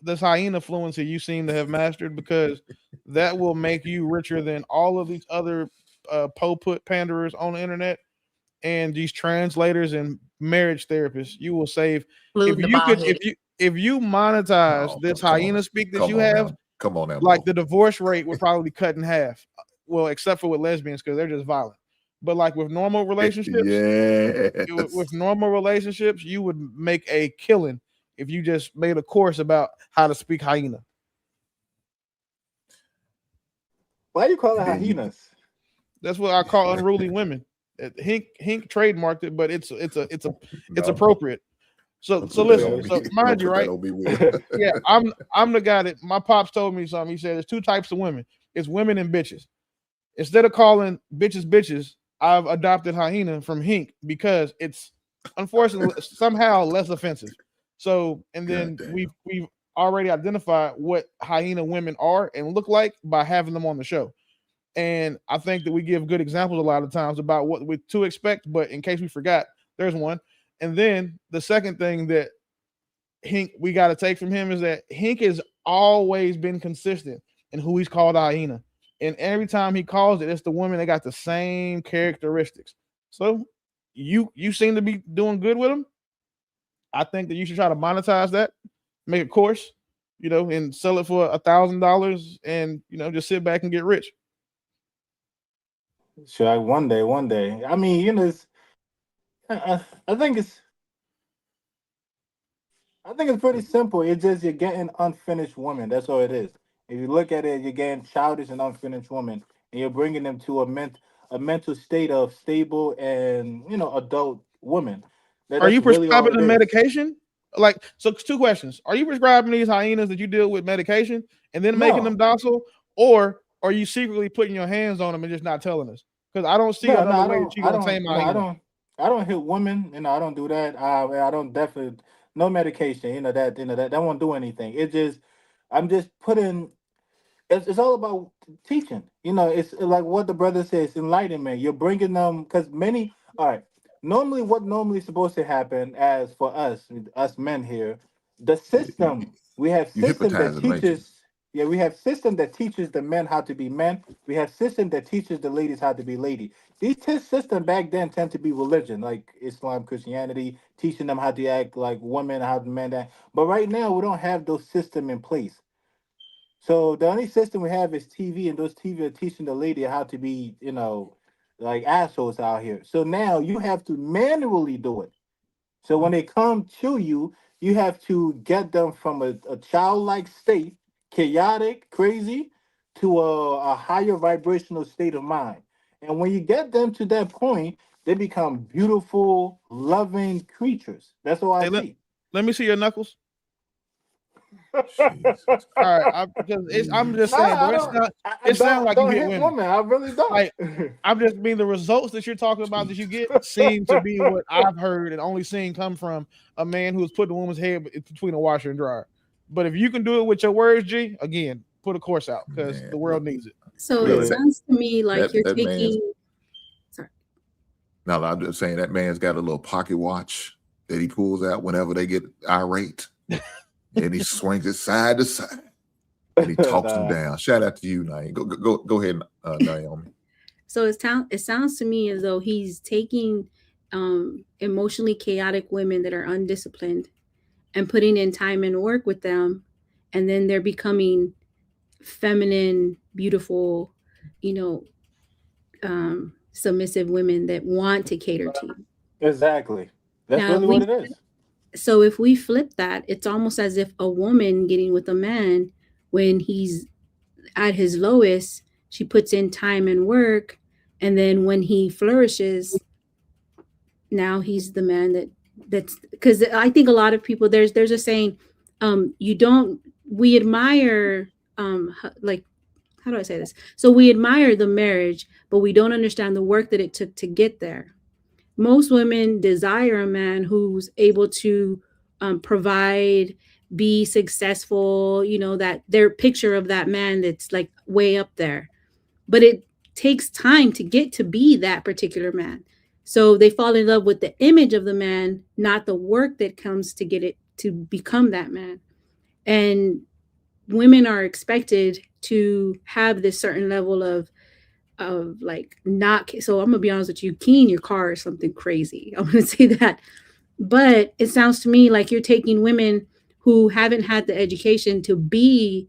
this hyena fluency you seem to have mastered, because that will make you richer than all of these other po-put panderers on the internet and these translators and marriage therapists. You will save if you monetize this hyena speak that you have. Come on now, like the divorce rate would probably be cut in half. Well, except for with lesbians, because they're just violent. But like with normal relationships, with normal relationships, you would make a killing if you just made a course about how to speak hyena. Why do you call it hyenas? That's what I call unruly women. Hink trademarked it, but it's appropriate. So listen. So mind you, right? Yeah, I'm the guy that my pops told me something. He said there's two types of women. It's women and bitches. Instead of calling bitches, I've adopted hyena from Hink because it's unfortunately somehow less offensive. So, and then we've already identified what hyena women are and look like by having them on the show. And I think that we give good examples a lot of times about what to expect. But in case we forgot, there's one. And then the second thing that Hink we got to take from him is that Hink has always been consistent in who he's called a hyena. And every time he calls it, it's the woman that got the same characteristics. So you seem to be doing good with him. I think that you should try to monetize that, make a course, and sell it for $1,000 and, just sit back and get rich. Sure, one day. I mean, I think it's pretty simple. It's just you're getting unfinished women. That's all it is. If you look at it, you're getting childish and unfinished women, and you're bringing them to a mental state of stable and adult women. Are you prescribing the medication? So 2 questions. Are you prescribing these hyenas that you deal with medication and then making them docile, or are you secretly putting your hands on them and just not telling us? Because I don't see another way that you're gonna tame my hyena. I don't hit women. I don't do that. I don't definitely no medication. That won't do anything. It just I'm just putting. It's all about teaching. It's like what the brother says, enlightenment. You're bringing them because all right. Normally, what normally is supposed to happen, as for us men here, the system we have system that teaches. Yeah, we have system that teaches the men how to be men. We have system that teaches the ladies how to be lady. These systems back then tend to be religion, like Islam, Christianity, teaching them how to act like women, how to men act. But right now, we don't have those systems in place. So the only system we have is TV, and those TV are teaching the lady how to be, like assholes out here. So now you have to manually do it. So when they come to you, you have to get them from a childlike state, chaotic, crazy, to a higher vibrational state of mind. And when you get them to that point, they become beautiful, loving creatures. That's all I see. Let me see your knuckles. All right, I'm just saying, bro. It sounds like you hit women. I really don't. I'm just mean the results that you're talking about that you get seem to be what I've heard and only seen come from a man who's put a woman's head between a washer and dryer. But if you can do it with your words, G, again, put a course out because the world needs it. So it sounds to me like you're taking. Sorry. No, I'm just saying that man's got a little pocket watch that he pulls out whenever they get irate. And he swings it side to side, and he talks them down. Shout out to you, Naomi. Go ahead, Naomi. So it sounds to me as though he's taking emotionally chaotic women that are undisciplined and putting in time and work with them, and then they're becoming feminine, beautiful, submissive women that want to cater to you. Exactly. That's really what it is. So if we flip that, it's almost as if a woman getting with a man when he's at his lowest, she puts in time and work. And then when he flourishes, now he's the man that's because I think a lot of people, there's a saying, we admire, like, how do I say this? So we admire the marriage, but we don't understand the work that it took to get there. most women desire a man who's able to provide, be successful, you know, that their picture of that man that's like way up there. But it takes time to get to be that particular man. So they fall in love with the image of the man, not the work that comes to get it to become that man. And women are expected to have this certain level of like not, so I'm gonna be honest with you, keying your car is something crazy. I'm gonna say that. But it sounds to me like you're taking women who haven't had the education to be,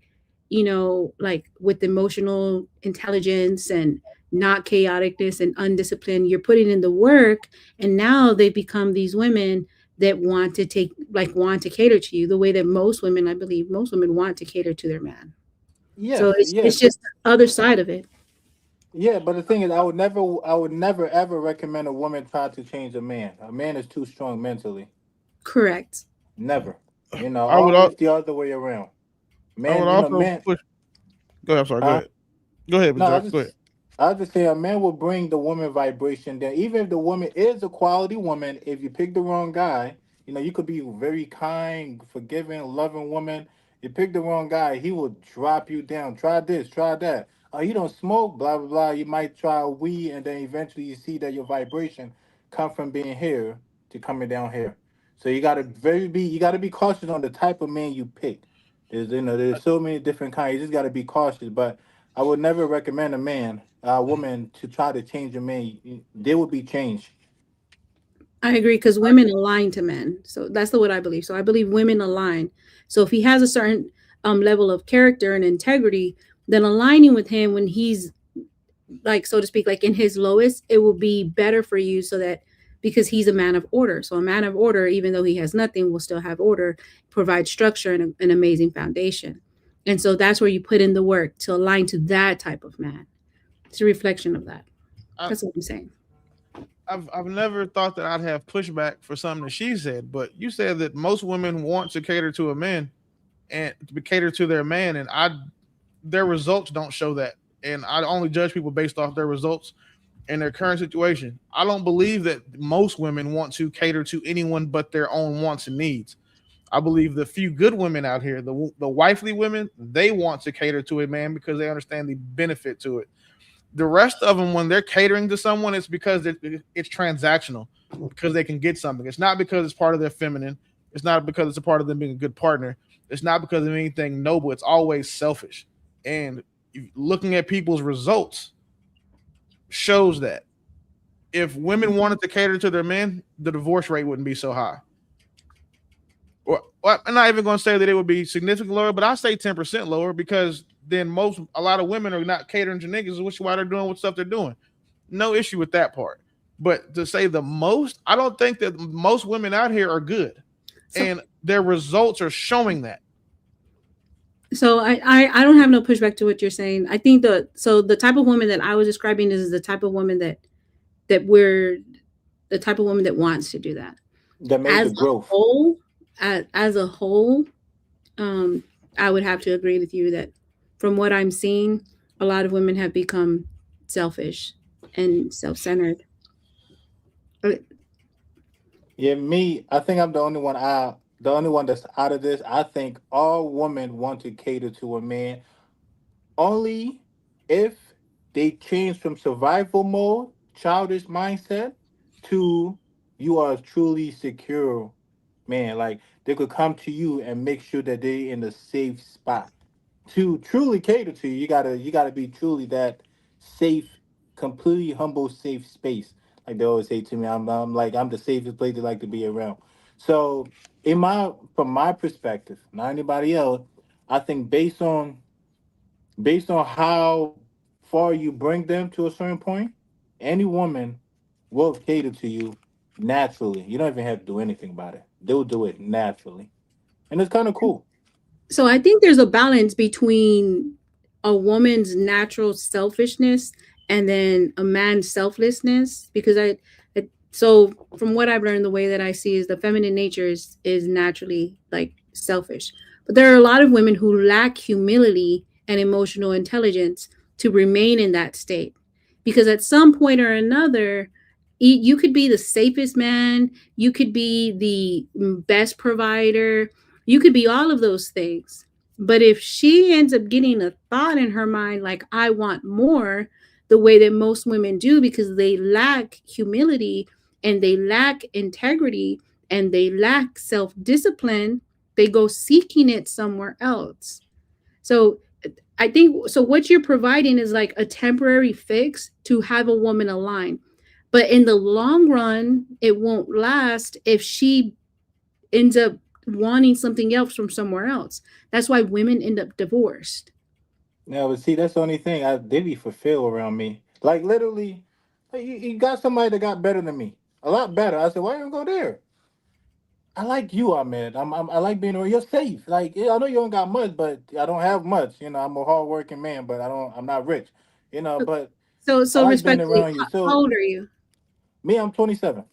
you know, like with emotional intelligence and not chaoticness and undisciplined. You're putting in the work, and now they become these women that want to want to cater to you the way that most women, I believe, most women want to cater to their man. So Yes, it's just the other side of it. yeah, but the thing is, I would never ever recommend a woman try to change a man. A man is too strong mentally. Correct. Never. You know, I would al- always the other way around. I would Man, also man, push. Go ahead. I'm sorry. Go huh? ahead. Go ahead, No, Jack. Go ahead. I just say a man will bring the woman vibration. Then even if the woman is a quality woman, if you pick the wrong guy, you know, you could be very kind, forgiving, loving woman. You pick the wrong guy, he will drop you down. Try this, try that. Oh, you don't smoke, blah blah blah. You might try weed, and then eventually you see that your vibration come from being here to coming down here. So you gotta be cautious on the type of man you pick. There's so many different kinds. You just gotta be cautious. But I would never recommend a woman to try to change a man. There would be change. I agree because women align to men. So that's what I believe. So I believe women align. So if he has a certain level of character and integrity, then aligning with him when he's like, so to speak, like in his lowest, it will be better for you so that because he's a man of order. So a man of order, even though he has nothing, will still have order, provide structure and an amazing foundation. And so that's where you put in the work to align to that type of man. It's a reflection of that. I, That's what I'm saying. I've never thought that I'd have pushback for something that she said, but you said that most women want to cater to a man and to cater to their man, and their results don't show that. And I only judge people based off their results and their current situation. I don't believe that most women want to cater to anyone but their own wants and needs. I believe the few good women out here, the wifely women, they want to cater to a man because they understand the benefit to it. The rest of them, when they're catering to someone, it's because it's transactional, because they can get something. It's not because it's part of their feminine. It's not because it's a part of them being a good partner. It's not because of anything noble. It's always selfish. And looking at people's results shows that if women wanted to cater to their men, the divorce rate wouldn't be so high. Or I'm not even going to say that it would be significantly lower, but I say 10% lower because then a lot of women are not catering to niggas, which is why they're doing what stuff they're doing. No issue with that part. But to say the most, I don't think that most women out here are good. And their results are showing that. So I don't have no pushback to what you're saying. I think the type of woman that I was describing is the type of woman that we're the type of woman that wants to do that. That made the growth. As a whole, I would have to agree with you that from what I'm seeing, a lot of women have become selfish and self-centered. Yeah, me. I think I'm the only one that's out of this. I think all women want to cater to a man only if they change from survival mode, childish mindset, to you are truly secure man. Like they could come to you and make sure that they're in a safe spot. To truly cater to you, you gotta be truly that safe, completely humble, safe space. Like they always say to me, I'm the safest place to like to be around. So from my perspective, not anybody else, I think based on how far you bring them to a certain point, any woman will cater to you naturally. You don't even have to do anything about it. They'll do it naturally. And it's kind of cool. So I think there's a balance between a woman's natural selfishness and then a man's selflessness, because so from what I've learned, the way that I see is the feminine nature is naturally like selfish. But there are a lot of women who lack humility and emotional intelligence to remain in that state. Because at some point or another, You could be the safest man, you could be the best provider, you could be all of those things. But if she ends up getting a thought in her mind like, I want more, the way that most women do, because they lack humility and they lack integrity and they lack self-discipline, they go seeking it somewhere else. So I think, so what you're providing is like a temporary fix to have a woman align. But in the long run, it won't last if she ends up wanting something else from somewhere else. That's why women end up divorced. Now, but see, that's the only thing they be fulfilled around me. Like literally, like, you got somebody that got better than me, a lot better. I said, why you go there? I like you, Ahmed. I like being around. You're safe. Like, yeah, I know you don't got much, but I don't have much. You know, I'm a hardworking man, but I'm not rich. You know, but I So like being respectfully, around you. how So old are you? me, I'm 27.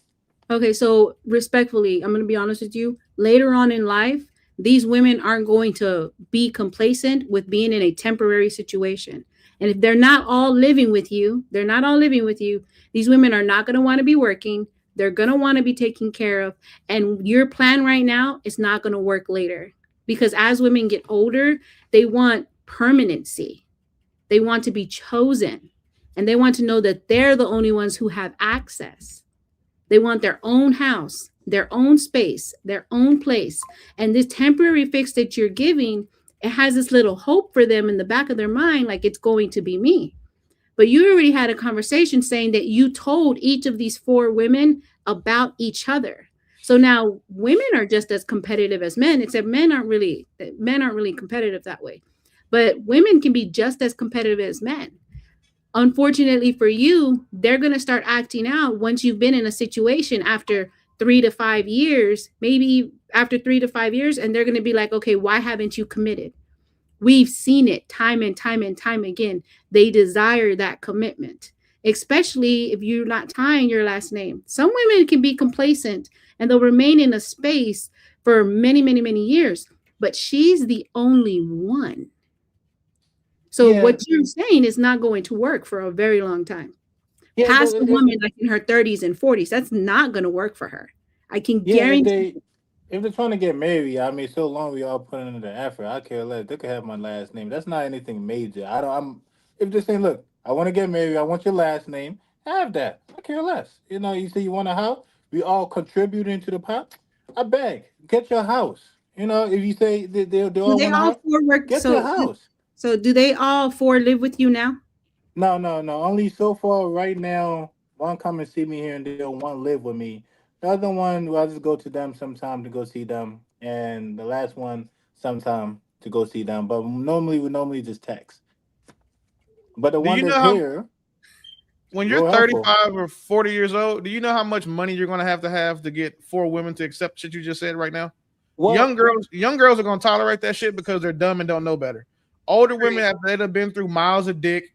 Okay, so respectfully, I'm going to be honest with you. Later on in life, these women aren't going to be complacent with being in a temporary situation. And if they're not all living with you, these women are not going to want to be working. They're going to want to be taken care of. And your plan right now is not going to work later. Because as women get older, they want permanency. They want to be chosen. And they want to know that they're the only ones who have access. They want their own house, their own space, their own place. And this temporary fix that you're giving, it has this little hope for them in the back of their mind, like it's going to be me. But you already had a conversation saying that you told each of these 4 women about each other. So now women are just as competitive as men, except men aren't really competitive that way. But women can be just as competitive as men. Unfortunately for you, they're going to start acting out once you've been in a situation after 3 to 5 years, maybe after 3 to 5 years, and they're going to be like, okay, why haven't you committed? We've seen it time and time and time again. They desire that commitment, especially if you're not tying your last name. Some women can be complacent and they'll remain in a space for many, many, many years, but she's the only one. So Yeah, what you're saying is not going to work for a very long time. yeah, Past a woman like in her 30s and 40s, that's not going to work for her. I can yeah. guarantee. If they're trying to get married, I mean, so long we all put in the effort. I care less. They could have my last name. That's not anything major. I don't. If they're saying, look, I want to get married. I want your last name. Have that. I care less. You know, you say you want a house. We all contribute into the pot. I beg, get your house. You know, if you say they Do all they want a all house, 4 work? get your house. So do they all 4 live with you now? No, no, no. Only so far right now. One come and see me here and there. One live with me. The other one, well, I just go to them sometime to go see them, and the last one sometime to go see them. But normally we normally just text. But the Do one you know that's how here, when you're real helpful. 35 or 40 years old, do you know how much money you're going to have to get 4 women to accept shit you just said right now? Well, Young girls are going to tolerate that shit because they're dumb and don't know better. Older women, after they've been through miles of dick,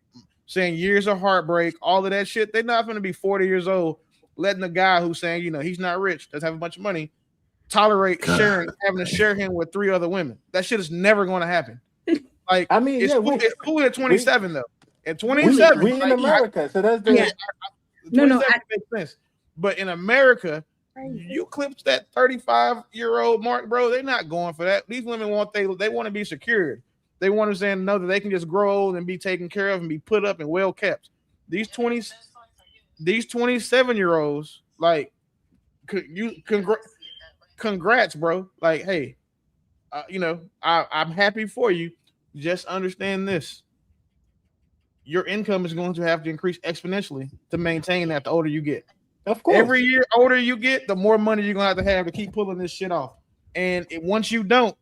saying years of heartbreak, all of that shit, they're not going to be 40 years old letting the guy who's saying, you know, he's not rich, doesn't have a bunch of money, tolerate having to share him with 3 other women. That shit is never going to happen. Like, I mean, yeah, it's cool at 27 though. At we 27, we in like, America, so that's the Yeah. No, 27 makes sense. But in America, you clips that 35-year-old mark, bro. They're not going for that. These women they want to be secured. They want to know that they can just grow old and be taken care of and be put up and well kept. These 27-year-olds, like, congrats, bro. Like, hey, you know, I'm happy for you. Just understand this: your income is going to have to increase exponentially to maintain that. The older you get, of course. every year older you get, the more money you're gonna have to keep pulling this shit off. And once you don't,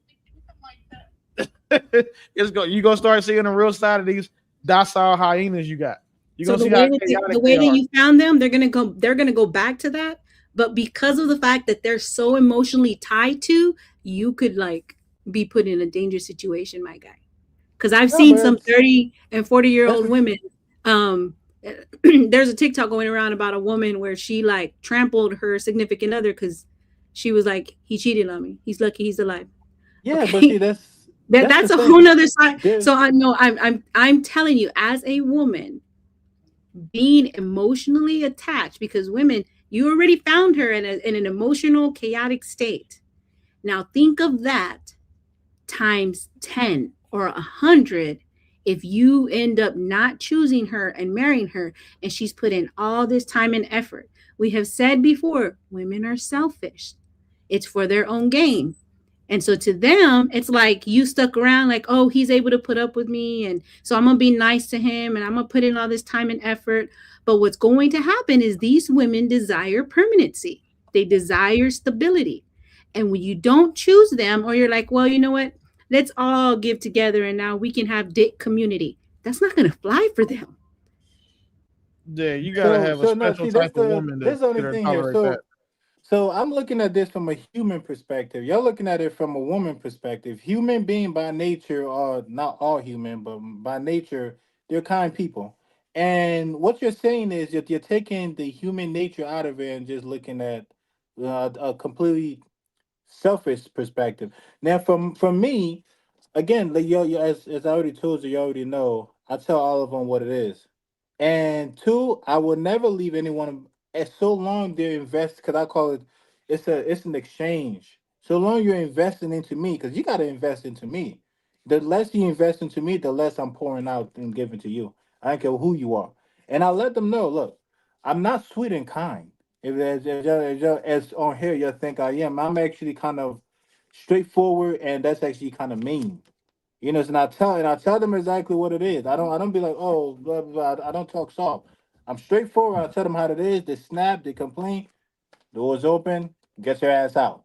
you're gonna start seeing the real side of these docile hyenas you got. You're So gonna the see way how that the way that you found them, they're gonna go back to that. But because of the fact that they're so emotionally tied to, you could like be put in a dangerous situation, my guy. Because I've No, seen but some 30 and 40-year-old that's women. There's a TikTok going around about a woman where she like trampled her significant other because she was like, he cheated on me. He's lucky he's alive. yeah, Okay. but see, that's the a thing. whole nother side. There's, So I know I'm telling you, as a woman, being emotionally attached, because women, you already found her in an emotional, chaotic state. Now think of that times 10 or 100 if you end up not choosing her and marrying her, and she's put in all this time and effort. We have said before, women are selfish. It's for their own gain. And so to them, it's like you stuck around, like, oh, he's able to put up with me. And so I'm going to be nice to him and I'm going to put in all this time and effort. But what's going to happen is these women desire permanency, they desire stability. And when you don't choose them, or you're like, well, you know what? Let's all give together and now we can have dick community. That's not going to fly for them. Yeah, you gotta have a No, special see, type of woman that's the only to thing here. tolerate that. So I'm looking at this from a human perspective. You're looking at it from a woman perspective. Human being by nature are not all human, but by nature, they're kind people. And what you're saying is that you're taking the human nature out of it and just looking at a completely selfish perspective. Now, from me, again, like as I already told you, you already know. I tell all of them what it is. And two, I will never leave anyone as so long they're invested, because I call it, it's an exchange. So long you're investing into me, because you got to invest into me. The less you invest into me, the less I'm pouring out and giving to you. I don't care who you are. And I let them know, look, I'm not sweet and kind. As on here you think I am, I'm actually kind of straightforward, and that's actually kind of mean. You know, and I tell them exactly what it is. I don't be like, oh, blah blah. I don't talk soft. I'm straightforward. I tell them how it is. They snap. They complain. Doors open. Get your ass out.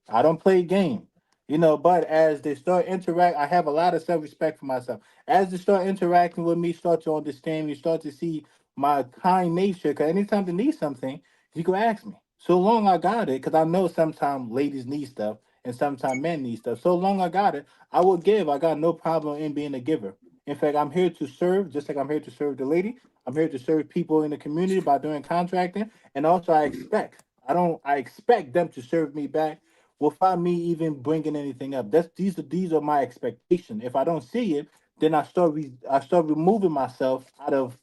I don't play game, but as they start interact, I have a lot of self-respect for myself. As they start interacting with me, start to understand me, start to see my kind nature. Because anytime they need something, you can ask me. So long I got it, because I know sometimes ladies need stuff and sometimes men need stuff. So long I got it, I will give. I got no problem in being a giver. In fact, I'm here to serve, just like I'm here to serve the lady. I'm here to serve people in the community by doing contracting, and also I expect them to serve me back without me even bringing anything up. These are my expectations. If I don't see it, then I start removing myself out of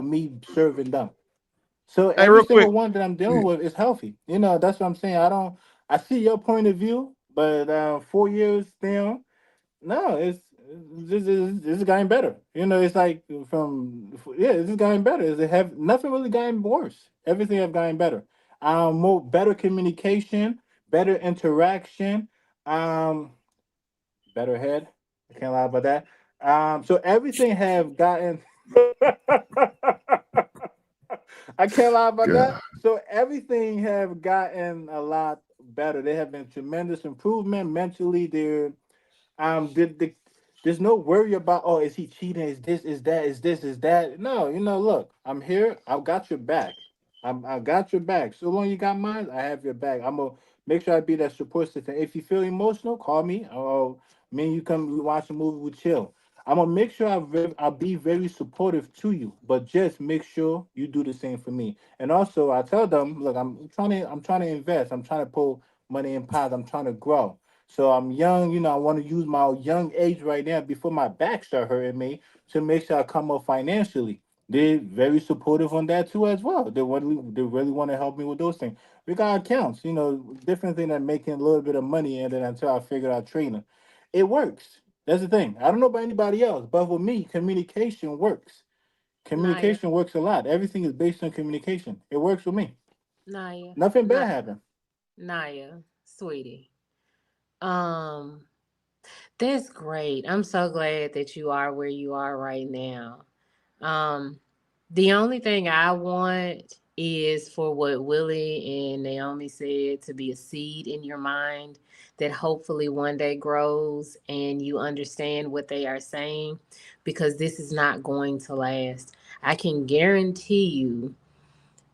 me serving them. So Hey, every real single quick, one that I'm dealing with is healthy. That's what I'm saying. I see your point of view, but 4 years down, no, this is getting better. It's like this is getting better. It have nothing really gotten worse. Everything have gotten better. More better communication, better interaction, um, better head. I can't lie about that. So everything have gotten. I can't lie about that. God. So everything have gotten a lot better. There have been tremendous improvement mentally. There's no worry about, oh, is he cheating, is this, is that, is this, is that. No, look, I'm here, I've got your back. I got your back. So long you got mine, I have your back. I'm gonna make sure I be that support system. If you feel emotional, call me. Oh, me and you come, we watch a movie, we chill. I'm gonna make sure I'll be very supportive to you, but just make sure you do the same for me. And also I tell them, look, I'm trying to invest, I'm trying to pull money in pies, I'm trying to grow. So I'm young, I want to use my young age right now before my back start hurting me to make sure I come up financially. They're very supportive on that too as well. They really want to help me with those things. We got accounts, different thing than making a little bit of money and then until I figure out trading. It works. That's the thing. I don't know about anybody else, but for me, communication works. Naya, Communication works a lot. Everything is based on communication. It works for me. Naya, Nothing bad Naya, happened. Naya, sweetie. Um, that's great. I'm so glad that you are where you are right now. Um, the only thing I want is for what Willie and Naomi said to be a seed in your mind that hopefully one day grows and you understand what they are saying, because this is not going to last. I can guarantee you,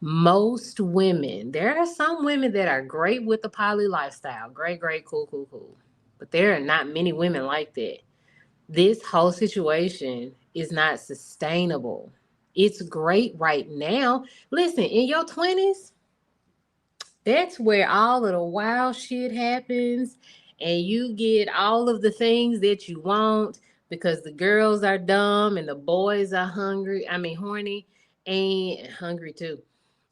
most women, there are some women that are great with the poly lifestyle. Great, great, cool, cool, cool. But there are not many women like that. This whole situation is not sustainable. It's great right now. Listen, in your 20s, that's where all of the wild shit happens and you get all of the things that you want. because the girls are dumb and the boys are hungry. I mean, horny and hungry too.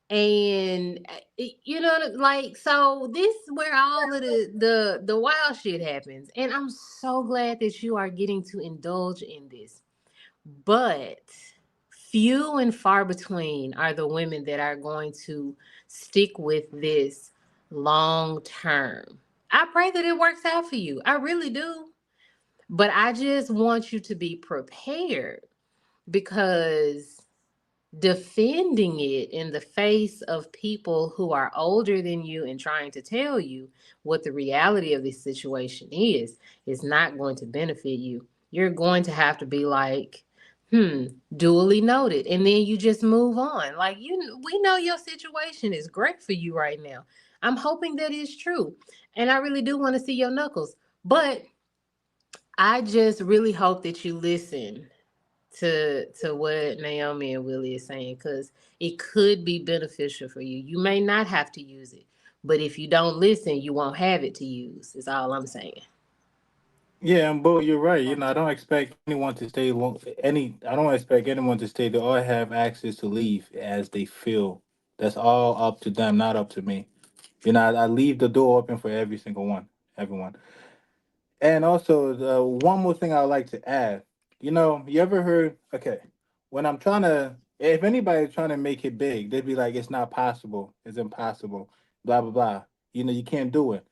And you know, like, so this is where all of the wild shit happens. And I'm so glad that you are getting to indulge in this. But few and far between are the women that are going to stick with this long term. I pray that it works out for you. I really do. But I just want you to be prepared, because defending it in the face of people who are older than you and trying to tell you what the reality of this situation is not going to benefit you. You're going to have to be like, duly noted, and then you just move on. Like, we know your situation is great for you right now. I'm hoping that is true, and I really do want to see your knuckles. But I just really hope that you listen to what Naomi and Willie is saying, because it could be beneficial for you. You may not have to use it, but if you don't listen, you won't have it to use. Is all I'm saying. Yeah, and Bo, you're right. I don't expect anyone to stay long. I don't expect anyone to stay. They all have access to leave as they feel. That's all up to them, not up to me. I leave the door open for every single one, everyone. And also, one more thing I'd like to add. You ever heard? Okay, when I'm trying to, if anybody's trying to make it big, they'd be like, "It's not possible. It's impossible." Blah blah blah. You can't do it.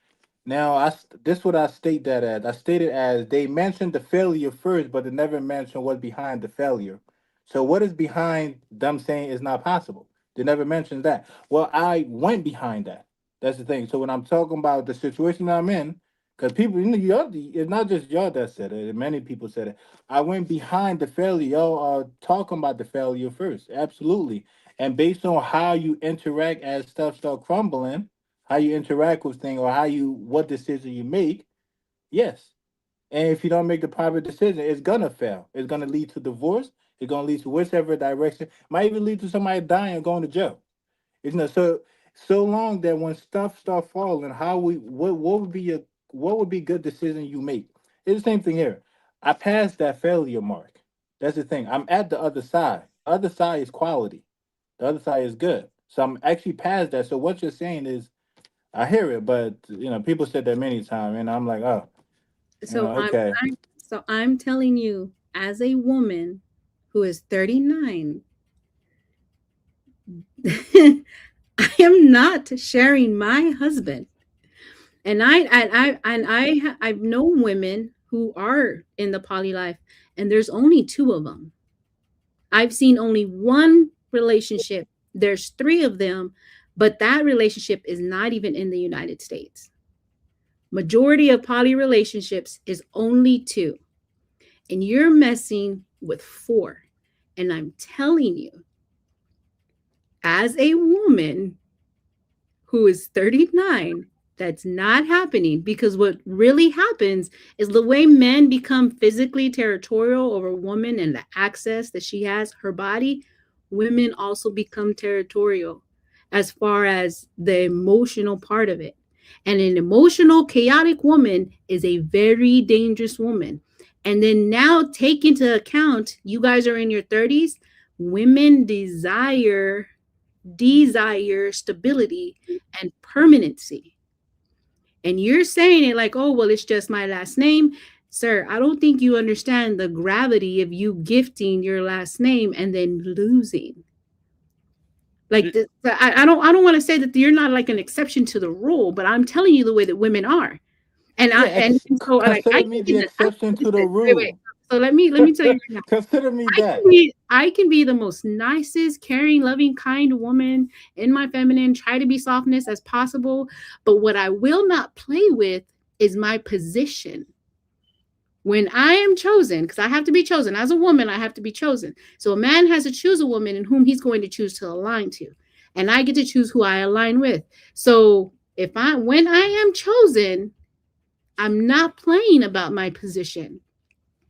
Now, this what I state that as. I state it as they mentioned the failure first, but they never mentioned what's behind the failure. So, what is behind them saying it's not possible? They never mentioned that. Well, I went behind that. That's the thing. So, when I'm talking about the situation I'm in, because people, it's not just y'all that said it. Many people said it. I went behind the failure. Y'all are talking about the failure first. Absolutely. And based on how you interact as stuff start crumbling, how you interact with things, or what decision you make, yes. And if you don't make the proper decision, it's gonna fail. It's gonna lead to divorce. It's gonna lead to whichever direction. Might even lead to somebody dying and going to jail. So long that when stuff start falling, what would be good decision you make? It's the same thing here. I passed that failure mark. That's the thing. I'm at the other side. The other side is quality. The other side is good. So I'm actually past that. So what you're saying is, I hear it, but people said that many times, and I'm like, oh, So okay. I'm telling you, as a woman who is 39, I am not sharing my husband. And I've known women who are in the poly life, and there's only two of them. I've seen only one relationship. There's three of them, but that relationship is not even in the United States. Majority of poly relationships is only two, and you're messing with four. And I'm telling you, as a woman who is 39, that's not happening, because what really happens is the way men become physically territorial over a woman and the access that she has, her body, women also become territorial as far as the emotional part of it. And an emotional, chaotic woman is a very dangerous woman. And then now take into account, you guys are in your 30s, women desire stability and permanency. And you're saying it like, oh, well, it's just my last name. Sir, I don't think you understand the gravity of you gifting your last name and then losing. Like, I don't want to say that you're not like an exception to the rule, but I'm telling you the way that women are. And so like, Consider me the exception to the rule. Wait. So let me tell you right now. Consider me that. I can be the most nicest, caring, loving, kind woman in my feminine, try to be softness as possible. But what I will not play with is my position. When I am chosen, because I have to be chosen as a woman, I have to be chosen. So a man has to choose a woman in whom he's going to choose to align to. And I get to choose who I align with. So when I am chosen, I'm not playing about my position.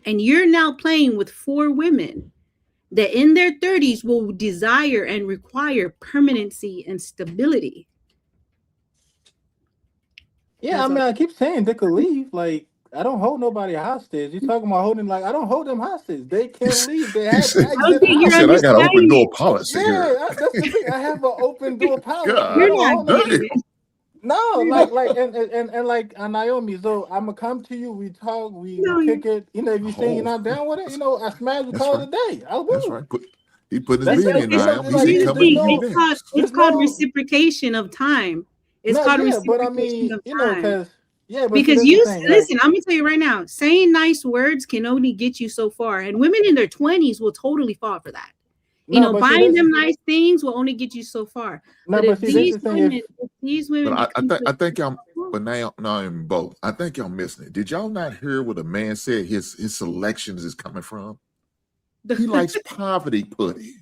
And you're now playing with four women that in their 30s will desire and require permanency and stability. Yeah, I keep saying they could leave. Like, I don't hold nobody hostage. You talking about holding, like, I don't hold them hostage. They can't leave. They He have said, I don't exit think he you're said, out. I got an open understanding door it. policy here. Yeah, that's the thing. I have an open door policy. I You're God don't not hold them. getting damn. it. No, You're like and like Naomi. So I'm gonna come to you. We talk. We no, kick it. You know, if you say you're Oh, not down with it, you know, I smash the that's call right. of the day. I That's will. right. He put his That's bid it. in, You know, Naomi. He like said, here's the come with there's me, thing. you no, there. It's there's called no, reciprocation of time. It's no, called yeah. But I reciprocation mean, of you know, time. cause yeah, but see, Because that's the you thing. Like, listen, I'm gonna tell you right now, saying nice words can only get you so far. And women in their 20s will totally fall for that. no, but see, Buying this, them nice things will only get you so far. no, But but see, this is the thing. if these women But become I think y'all, but now I'm both. I think y'all missing it. Did y'all not hear what a man said his selections is coming from? He likes poverty pudding.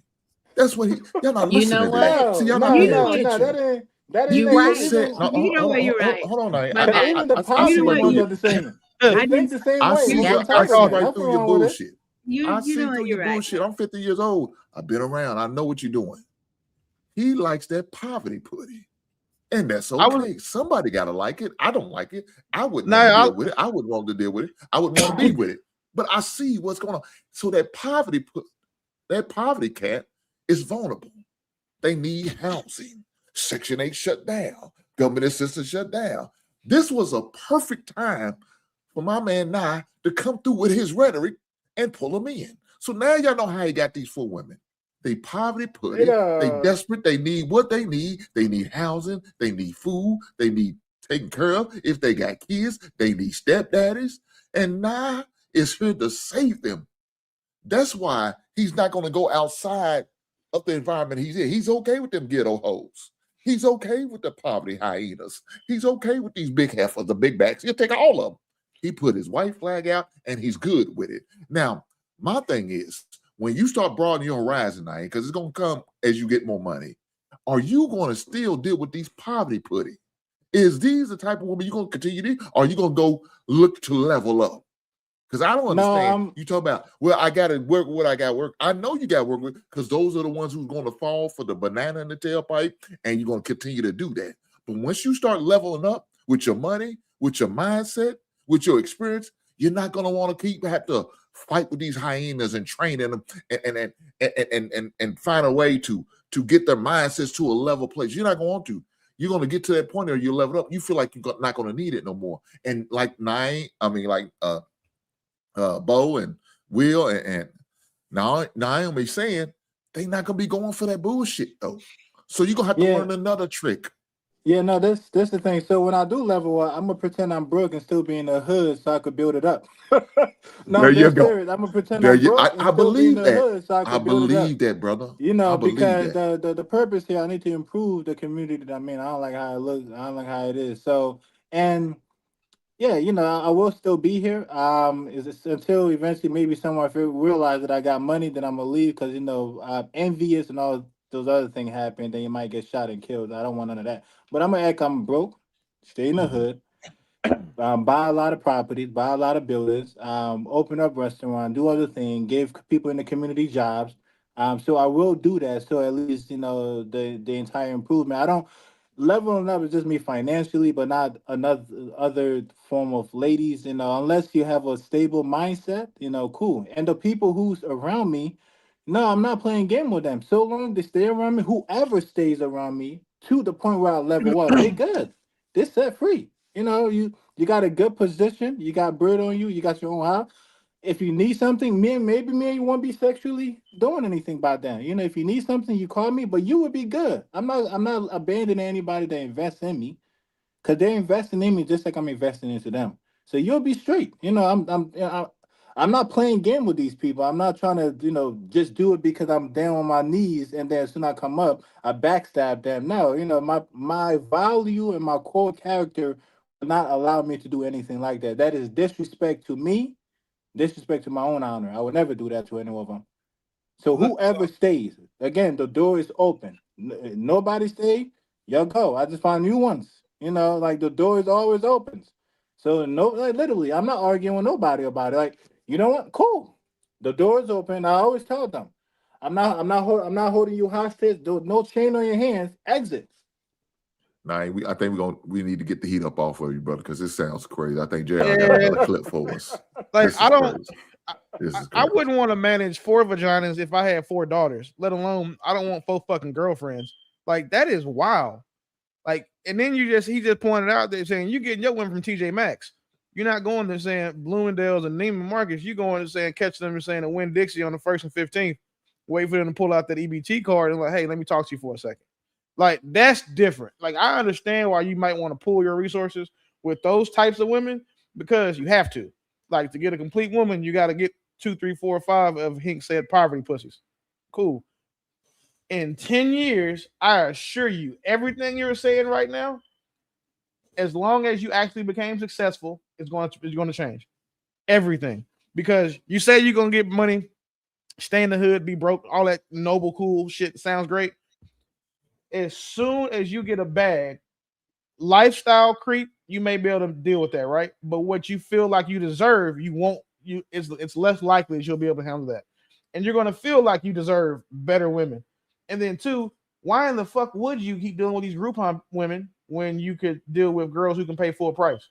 That's what y'all not You listening know to that. what? See, no, y'all not no, you paying know no, what? no. attention. That ain't You He right. said, even. no, You know what? You're right. hold on now. My Cause bad. even the I You see know poverty what? right ones You are through the same. I They didn't. think the same I way. see What you That's I talking see crazy. about? right Nothing through your wrong with it. bullshit. You I you see know through you're your right. bullshit. I'm 50 years old. I've been around. I know what you're doing. He likes that poverty pudding. And that's I was okay. Somebody gotta like it. I don't like it. I wouldn't want to now. deal with it. I wouldn't want to deal with it. I wouldn't want to be with it. But I see what's going on. So that poverty cat is vulnerable. They need housing. Section 8 shut down. Government assistance shut down. This was a perfect time for my man Nye to come through with his rhetoric and pull them in. So now y'all know how he got these 4 women. They poverty put It it. They desperate. They need what they need. They need housing. They need food. They need taken care of. If they got kids, they need stepdaddies. And Nye is here to save them. That's why he's not going to go outside of the environment he's in. He's okay with them ghetto hoes. He's okay with the poverty hyenas. He's okay with these big heifers, the big backs. He'll take all of them. He put his white flag out and he's good with it. Now, my thing is, when you start broadening your horizon, because it's going to come as you get more money, are you going to still deal with these poverty pudding? Is these the type of woman you're going to continue to, or are you going to go look to level up? Because I don't no, understand. You talk about, well, I got to work with what I got to work. I know you got to work with, because those are the ones who's going to fall for the banana in the tailpipe, and you're going to continue to do that. But once you start leveling up with your money, with your mindset, with your experience, you're not going to want to have to fight with these hyenas and train them and find a way to get their mindsets to a level place. You're not going to want to. You're going to get to that point where you level up. You feel like you're not going to need it no more. And like Bo and Will and Naomi saying they not gonna be going for that bullshit though. So you're gonna have to yeah, learn another trick. yeah. No, that's the thing. So when I do level up, I'm gonna pretend I'm broke and still be in the hood, so I could build it up. No, There I'm you dead go. serious. I'm gonna pretend There I'm you broke and I still be in believe the that. hood, so I I could build it up. believe that, brother. You I know, believe because that. the purpose here, I need to improve the community that I'm in. I don't like how it looks. I don't like how it is. So, and yeah, you know, I will still be here. Until eventually maybe someone if they realize that I got money, then I'm gonna leave because you know I'm envious and all those other things happen. Then you might get shot and killed. I don't want none of that. But I'm gonna act. I'm broke. Stay in the Mhm. hood. Buy a lot of properties, buy a lot of buildings, open up restaurant, do other things, give people in the community jobs. So I will do that. So at least you know the entire improvement. I don't leveling up is just me financially, but not another other form of ladies. You know, unless you have a stable mindset, you know, cool. And the people who's around me, no, I'm not playing game with them. So long they stay around me, whoever stays around me to the point where I level up, they good. They're set free. You know, you got a good position, you got bread on you, you got your own house. If you need something, maybe me and you won't be sexually doing anything by then. You know, if you need something, you call me, but you would be good. I'm not abandoning anybody that invests in me because they're investing in me just like I'm investing into them. So you'll be straight. You know, I'm not playing game with these people. I'm not trying to, you know, just do it because I'm down on my knees and then as soon as I come up, I backstab them. No, you know, my value and my core character will not allow me to do anything like that. That is disrespect to me, disrespect to my own honor. I would never do that to any of them. So whoever stays, again, the door is open. Nobody stay, y'all go. I just find new ones. You know, like the door is always open. So no, like literally, I'm not arguing with nobody about it. Like, you know what? Cool. The door is open. I always tell them, I'm not holding you hostage. No chain on your hands. Exit. Nah, I think we need to get the heat up off of you, brother, because this sounds crazy. I think JR got another clip for us. Like This is crazy. I wouldn't want to manage 4 vaginas if I had 4 daughters, let alone I don't want 4 fucking girlfriends. Like that is wild. Like, and then he just pointed out that saying you getting your women from TJ Maxx. You're not going to saying Bloomingdale's and Neiman Marcus. You're going to saying catch them and saying a Winn Dixie on the 1st and 15th. Wait for them to pull out that EBT card and like, hey, let me talk to you for a second. Like that's different. Like I understand why you might want to pool your resources with those types of women because you have to. Like to get a complete woman, you got to get 2, 3, 4, 5 of Hink said poverty pussies. Cool. In 10 years, I assure you, everything you're saying right now, as long as you actually became successful, it's going to change. Everything. Because you say you're going to get money, stay in the hood, be broke, all that noble, cool shit sounds great. As soon as you get a bag, lifestyle creep, you may be able to deal with that, right? But what you feel like you deserve, you won't. It's less likely that you'll be able to handle that, and you're going to feel like you deserve better women. And then 2, why in the fuck would you keep dealing with these Groupon women when you could deal with girls who can pay full price?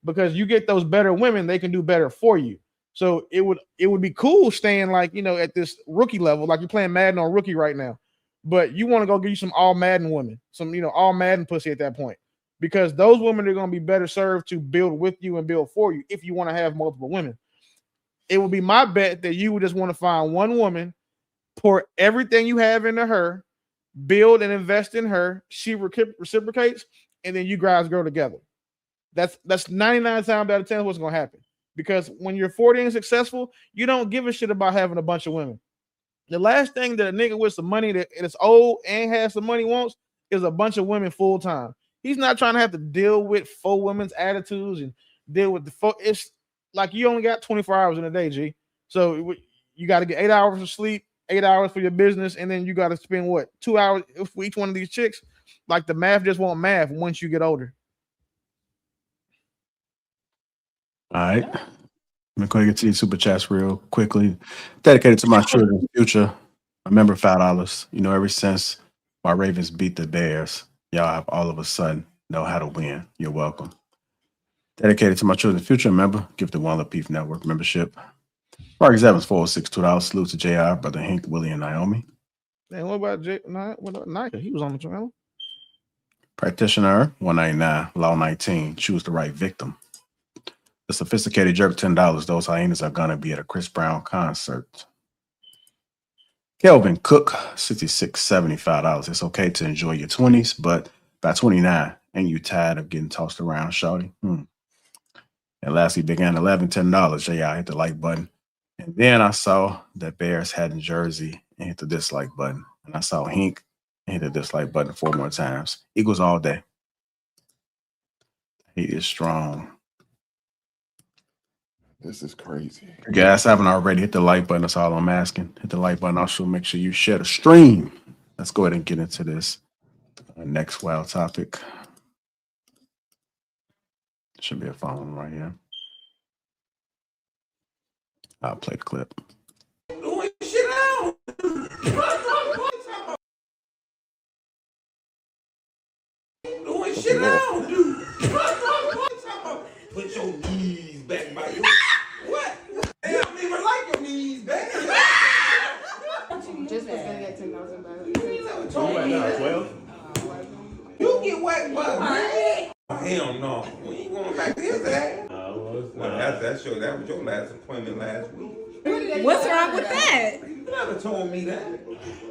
Because you get those better women, they can do better for you. So it would be cool staying like at this rookie level, like you're playing Madden on rookie right now. But you want to go get you some all Madden women, some all Madden pussy at that point. Because those women are going to be better served to build with you and build for you if you want to have multiple women. It would be my bet that you would just want to find one woman, pour everything you have into her, build and invest in her, she reciprocates, and then you guys grow together. That's 99 times out of 10 what's going to happen. Because when you're 40 and successful, you don't give a shit about having a bunch of women. The last thing that a nigga with some money that is old and has some money wants is a bunch of women full time. He's not trying to have to deal with 4 women's attitudes and deal with it's like you only got 24 hours in a day, G. So you got to get 8 hours of sleep, 8 hours for your business, and then you got to spend 2 hours for each one of these chicks. Like the math just won't math once you get older. All right. I'm going to get to these super chats real quickly. Dedicated to my children's future. Remember $5. Ever since my Ravens beat the Bears, y'all have all of a sudden know how to win. You're welcome. Dedicated to my children's future. Remember, give the One Lapeef Network membership. Marcus Evans, $406, Salute to JR, Brother Hink, Willie, and Naomi. Man, what about Nika? He was on the channel. Practitioner, $199. Law 19, choose the right victim. The Sophisticated Jerk, $10. Those hyenas are going to be at a Chris Brown concert. Kelvin Cook, $66.75. It's okay to enjoy your 20s, but by 29, ain't you tired of getting tossed around, shawty? And lastly, Big Ann, $11, $10. JR, hit the like button. And then I saw that Bears had in Jersey and hit the dislike button. And I saw Hink and hit the dislike button 4 more times. Equals all day. He is strong. This is crazy. If you guys haven't already, hit the like button. That's all I'm asking. Hit the like button. Also, make sure you share the stream. Let's go ahead and get into this next wild topic. Should be a phone right here. I'll play the clip. Doing shit out. Doing shit out, dude. Put your knees back by your. What? They don't even like your knees back. Just was gonna get $10,000. You never told me that. 12. You get whacked by me. Hell no. We ain't going back to his ass. Well, that was your last appointment last week. What's wrong with that? You never told me that.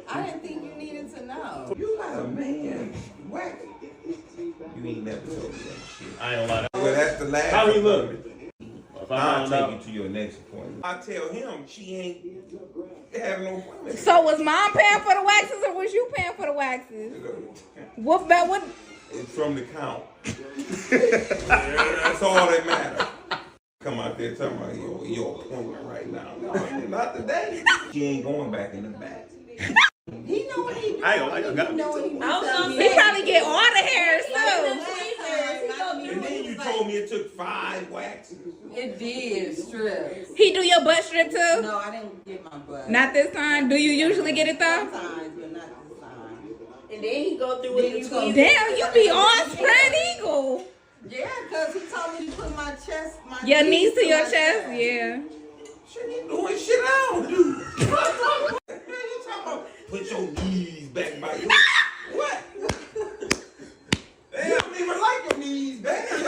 I didn't think you needed to know. You got a man whack. You ain't never told me that shit. I ain't gonna lie. Well, that's the last. How he look? I'll take you to your next appointment. I tell him she ain't having no appointment. So was mom paying for the waxes or was you paying for the waxes? What? It's from the count. That's all that matters. Come out there talking about your appointment right now. No, not today. She ain't going back in the back. He know what he do. I got He probably get all the hairs too. And then you told me it took 5 waxes. It did strip. He do your butt strip too? No, I didn't get my butt. Not this time. Do you usually get it though? Sometimes, but not this time. And then he go through with the tweezers. Damn, you be on spread eagle. Yeah, because he told me to put my chest, Your knees to your chest, yeah. Shit, you doing shit I don't do. What the hell you talking about? Put your knees back by your... What? They don't even like your knees back. No,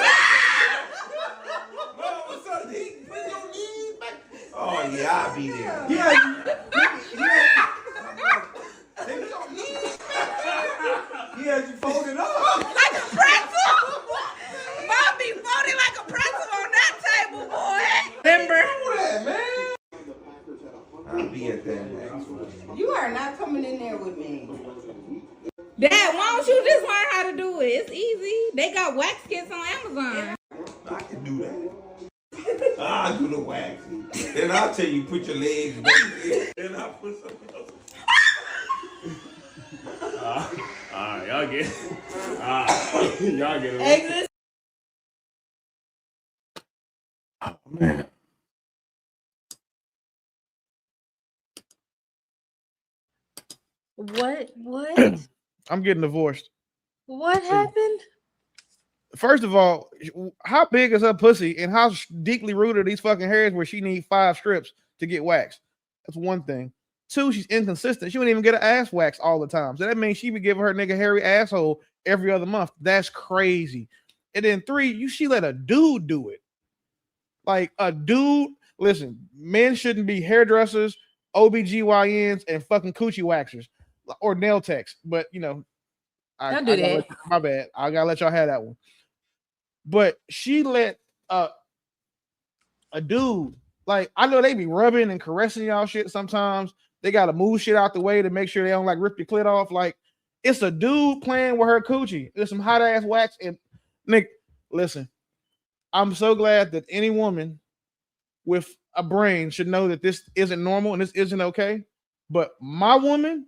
what's up? He put your knees back. Oh, yeah, I'll be there. Yeah. Take your knees back. He has you folded up. Like a pretzel. Mom be folding like a pretzel on that table, boy. Remember? That, man. I'll be at that next. You are not coming in there with me. Dad, why don't you just learn how to do it? It's easy. They got wax kits on Amazon. I can do that. I'll do the waxing. Then I'll tell you put your legs back there. Then I'll put something else. Alright, y'all get it. Y'all get it. Exit. Oh, man. What? I'm getting divorced. What happened? First of all, how big is her pussy and how deeply rooted are these fucking hairs where she need 5 strips to get waxed? That's one thing. 2, she's inconsistent. She wouldn't even get her ass waxed all the time. So that means she be giving her nigga hairy asshole every other month. That's crazy. And then 3, she let a dude do it. Like a dude, listen, men shouldn't be hairdressers, OBGYNs, and fucking coochie waxers or nail techs. But you know, Don't do that. My bad. I gotta let y'all have that one. But she let a dude, like, I know they be rubbing and caressing y'all shit sometimes. They gotta move shit out the way to make sure they don't like rip your clit off. Like, it's a dude playing with her coochie. There's some hot ass wax. And Nick, listen, I'm so glad that any woman with a brain should know that this isn't normal and this isn't okay. But my woman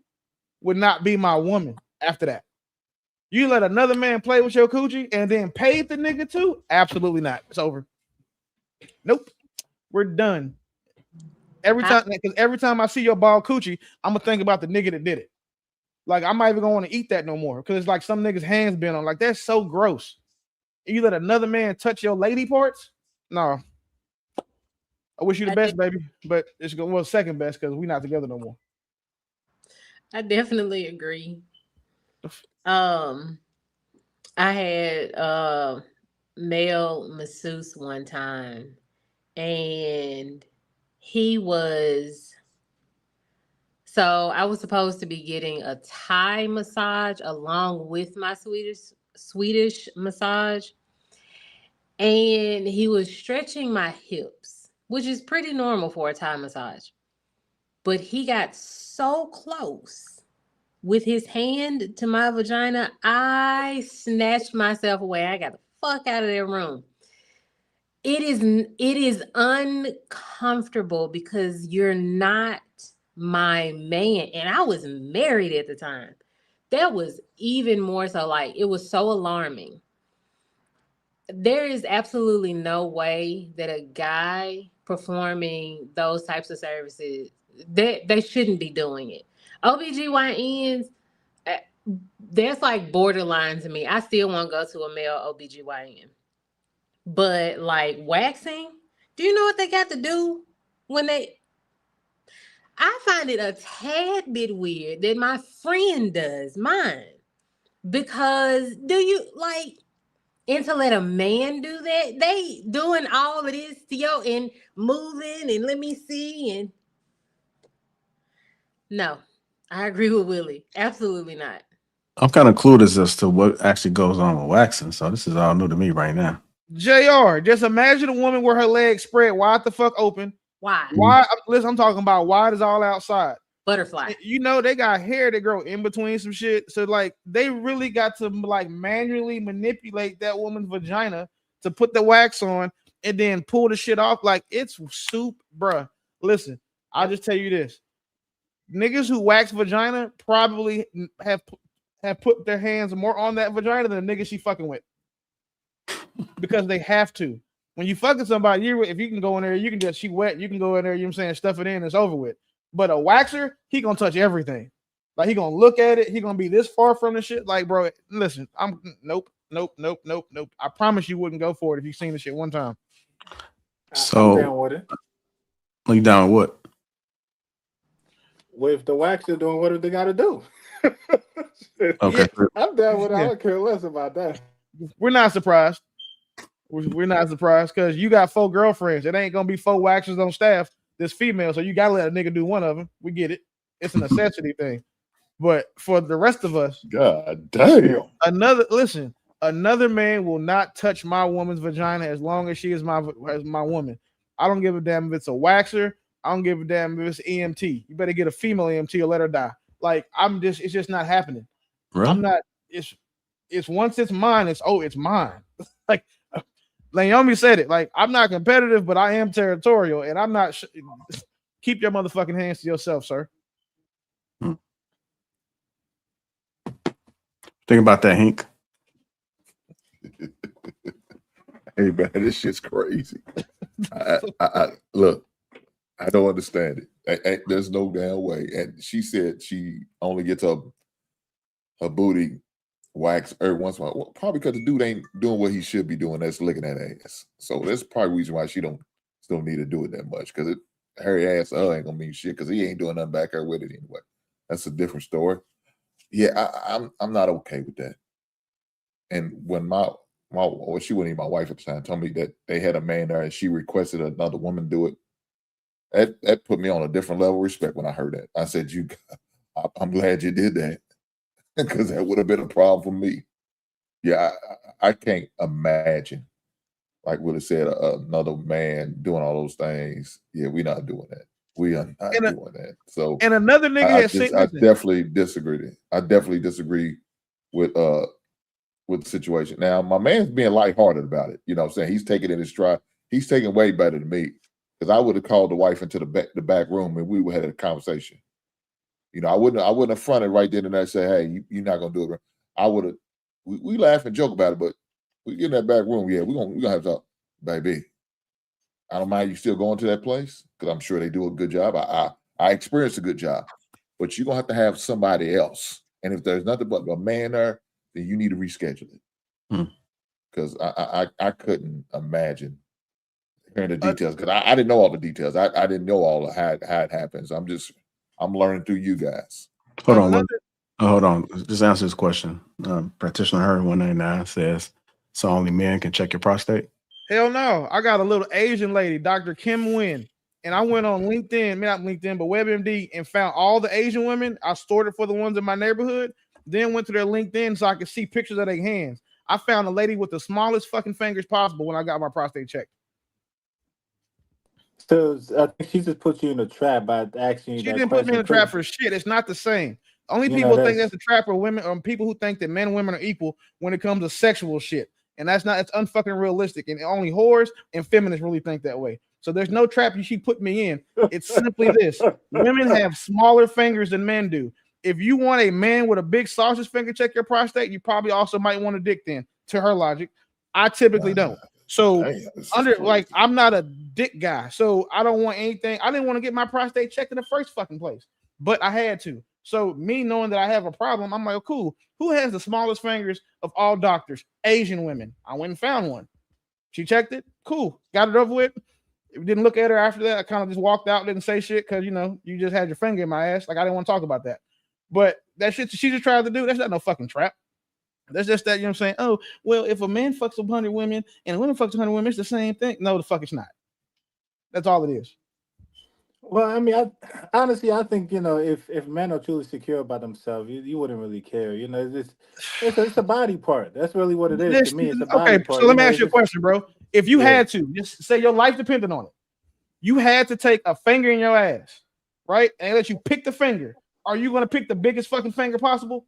would not be my woman after that. You let another man play with your coochie and then pay the nigga too? Absolutely not. It's over. Nope. We're done. Every time I see your bald coochie, I'm gonna think about the nigga that did it. Like, I'm not even gonna want to eat that no more because it's like some nigga's hands been on. Like, that's so gross. You let another man touch your lady parts? No. I wish you the best, baby, but it's going well second best because we're not together no more. I definitely agree. I had male masseuse one time, and he was, so I was supposed to be getting a Thai massage along with my Swedish massage, and he was stretching my hips, which is pretty normal for a Thai massage, but he got so close with his hand to my vagina, I snatched myself away. I got the fuck out of that room. It is uncomfortable because you're not my man. And I was married at the time. That was even more so, like, it was so alarming. There is absolutely no way that a guy performing those types of services, they shouldn't be doing it. OBGYNs, that's like borderline to me. I still want to go to a male OBGYN. But like waxing, do you know what they got to do when they... I find it a tad bit weird that my friend does mine. Because do you like... And to let a man do that, they doing all of this to you and moving and let me see and... No. I agree with Willie. Absolutely not. I'm kind of clueless as to what actually goes on with waxing, so this is all new to me right now. JR, just imagine a woman with her legs spread wide the fuck open. Why? Listen, I'm talking about wide is all outside. Butterfly. You know, they got hair that grow in between some shit. So like they really got to like manually manipulate that woman's vagina to put the wax on and then pull the shit off. Like, it's soup, bruh. Listen, I'll just tell you this. Niggas who wax vagina probably have put their hands more on that vagina than the nigga she fucking with. Because they have to. When you fucking somebody, if you can go in there, you can just, she wet, you can go in there, you know what I'm saying, stuff it in, it's over with. But a waxer, he gonna touch everything. Like he gonna look at it. He gonna be this far from the shit. Like, bro, listen, nope. I promise you wouldn't go for it if you seen the shit one time. I'm down with it. You down with what? With the wax are doing what they got to do. Okay. I'm down with it. I don't care less about that. We're not surprised. We're not surprised because you got 4 girlfriends. It ain't gonna be 4 waxers on staff. This female, so you gotta let a nigga do one of them. We get it. It's a necessity thing. But for the rest of us, God damn. Another man will not touch my woman's vagina as long as she is my woman. I don't give a damn if it's a waxer. I don't give a damn if it's EMT. You better get a female EMT or let her die. Like it's just not happening. Really? I'm not. It's once it's mine. It's mine. Like Naomi said it. Like I'm not competitive, but I am territorial, and I'm not. Keep your motherfucking hands to yourself, sir. Think about that, Hink. Hey man, this shit's crazy. I look, I don't understand it. There's no damn way. And she said she only gets her booty waxed every once in a while. Well, probably because the dude ain't doing what he should be doing. That's licking that ass. So that's probably the reason why she don't still need to do it that much. Because hairy ass ain't gonna mean shit because he ain't doing nothing back there with it anyway. That's a different story. Yeah, I'm not okay with that. And when she wasn't even my wife at the time, told me that they had a man there and she requested another woman do it. That put me on a different level of respect when I heard that. I said, I'm glad you did that because that would have been a problem for me. Yeah, I can't imagine, like Willie said, another man doing all those things. Yeah, we're not doing that. We are not doing that. So, and another nigga I definitely disagree. I definitely disagree with the situation. Now, my man's being lighthearted about it. You know what I'm saying? He's taking it in stride. He's taking way better than me because I would have called the wife into the back room and we would have had a conversation. You know, I wouldn't have fronted right then and there and say, hey, you're not gonna do it. I would have. We laugh and joke about it, but we get in that back room. Yeah, we're gonna have to talk, baby. I don't mind you still going to that place because I'm sure they do a good job. I experienced a good job, but you're gonna have somebody else. And if there's nothing but a man there, then you need to reschedule it. Because I couldn't imagine hearing the details because I didn't know all the details. I didn't know all of how it happens. I'm learning through you guys. Hold on. Just answer this question. Practitioner Her 199 says, so only men can check your prostate? Hell no. I got a little Asian lady, Dr. Kim Nguyen, and I went on LinkedIn, not LinkedIn, but WebMD, and found all the Asian women. I stored it for the ones in my neighborhood, then went to their LinkedIn so I could see pictures of their hands. I found a lady with the smallest fucking fingers possible when I got my prostate checked. So I think she just put you in a trap by asking you that question. She didn't put me in a trap for shit. It's not the same. Only people think that's a trap are women, or people who think that men and women are equal when it comes to sexual shit. And it's unfucking realistic. And only whores and feminists really think that way. So there's no trap she put me in. It's simply this. Women have smaller fingers than men do. If you want a man with a big sausage finger check your prostate, you probably also might want a dick then, to her logic. I typically don't. So I'm not a dick guy. So I don't want anything. I didn't want to get my prostate checked in the first fucking place, but I had to. So me knowing that I have a problem, I'm like, oh, cool. Who has the smallest fingers of all doctors? Asian women. I went and found one. She checked it. Cool. Got it over with. Didn't look at her after that. I kind of just walked out, didn't say shit because, you just had your finger in my ass. Like, I didn't want to talk about that. But that shit she just tried to do, that's not no fucking trap. That's just that, you know what I'm saying? Oh, well, if a man fucks 100 women and a woman fucks 100 women, it's the same thing. No, the fuck it's not. That's all it is. Well, I mean, honestly, I think, if men are truly secure about themselves, you wouldn't really care. It's a body part. That's really what it is to me. It's a body part. So let me ask you a question, bro. If you had to, just say your life depended on it, you had to take a finger in your ass, right? And let you pick the finger. Are you going to pick the biggest fucking finger possible?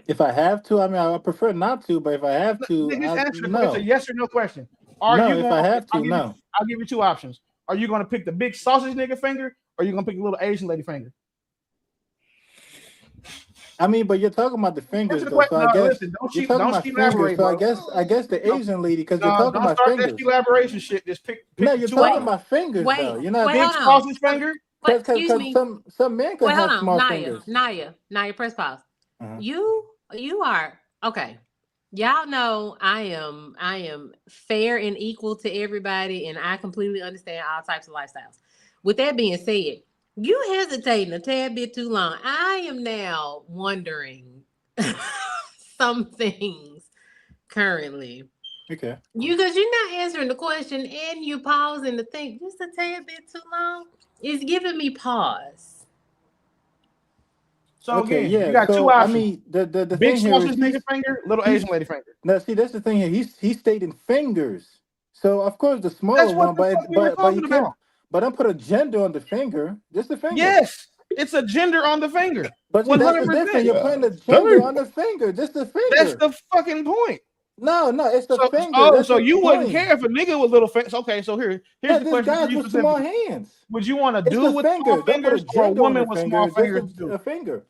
If I have to, I mean, I prefer not to, but if I have to, it's a yes or no question. No. I'll give you two options. Are you going to pick the big sausage nigga finger, or are you going to pick the little Asian lady finger? I mean, but you're talking about the fingers, though. So I guess you're talking about fingers. So I guess the Asian lady, because you're talking about fingers. That elaboration shit. Just pick no, you're talking about fingers, though. You're not big sausage finger Excuse me. some men can Wait, hold have on, small Naya, fingers. Naya, press pause. Uh-huh. You are okay. Y'all know I am fair and equal to everybody, and I completely understand all types of lifestyles. With that being said, you hesitating a tad bit too long. I am now wondering some things currently. Okay. Because you're not answering the question and you pausing to think just a tad bit too long. It's giving me pause. So Okay, again, yeah. you got two So I options. mean, the Big thing here is sausage nigga finger, little Asian lady finger. now see that's the thing here. He stayed in fingers. So of course the smaller That's what one, the fuck we were but you talking can't. about. But don't put a gender on the finger. Just the finger. Yes, it's a gender on the finger. But see, that's the 100%. difference. You're putting a gender on the finger. Just the finger. That's the fucking point. No, it's the finger. Oh, That's so the you wouldn't point. care if a nigga with little fingers. Okay, so here's the This question for guy's you with small specifically. hands. Would you want a It's dude the with finger. small Don't put a fingers or a gender on woman the with finger. small Just fingers to do? a finger.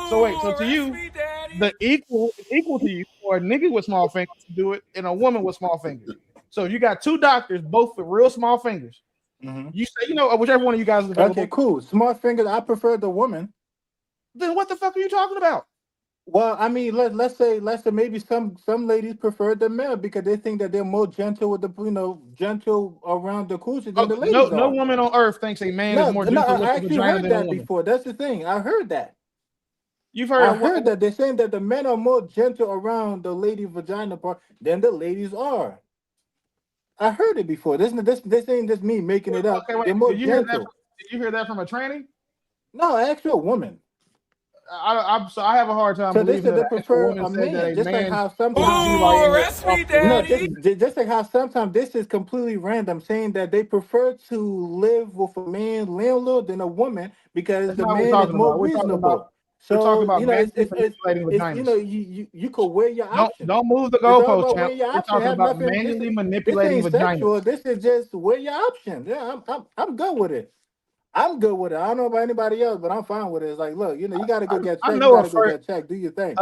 So wait, so to you, the equal to you for a nigga with small fingers to do it and a woman with small fingers. So if you got two doctors, both with real small fingers, you say, whichever one of you guys is available. Okay, cool. Small fingers. I prefer the woman. Then what the fuck are you talking about? Well, I mean, let's say maybe some ladies prefer the male because they think that they're more gentle with the gentle around the coochie than the ladies No are. woman on earth thinks a man is more No, gentle with I the actually vagina heard than a that woman. before. That's the thing. I heard that. You've heard? I heard that they're saying that the men are more gentle around the lady vagina part than the ladies are. I heard it before. This ain't just me making it up. Okay, wait. They're more Did you hear gentle. Did you hear that from a tranny? No, actually a woman. So I have a hard time So they believing said that they an actual prefer woman a said that man, a just like man how would sometimes be like just like how sometimes this is completely random, saying that they prefer to live with a man landlord than a woman because That's the not what we're man is talking more about. We're talking reasonable. about So manually manipulating vaginas. you could wear your option. Don't move the It's all goalpost, about champ. wearing your We're option. talking Have about nothing. manually This manipulating ain't sexual. vaginas. This is just wear your option. Yeah, I'm good with it. I'm good with it. I don't know about anybody else, but I'm fine with it. It's like, look, you got to go get checked. You got to go get checked. Do your thing.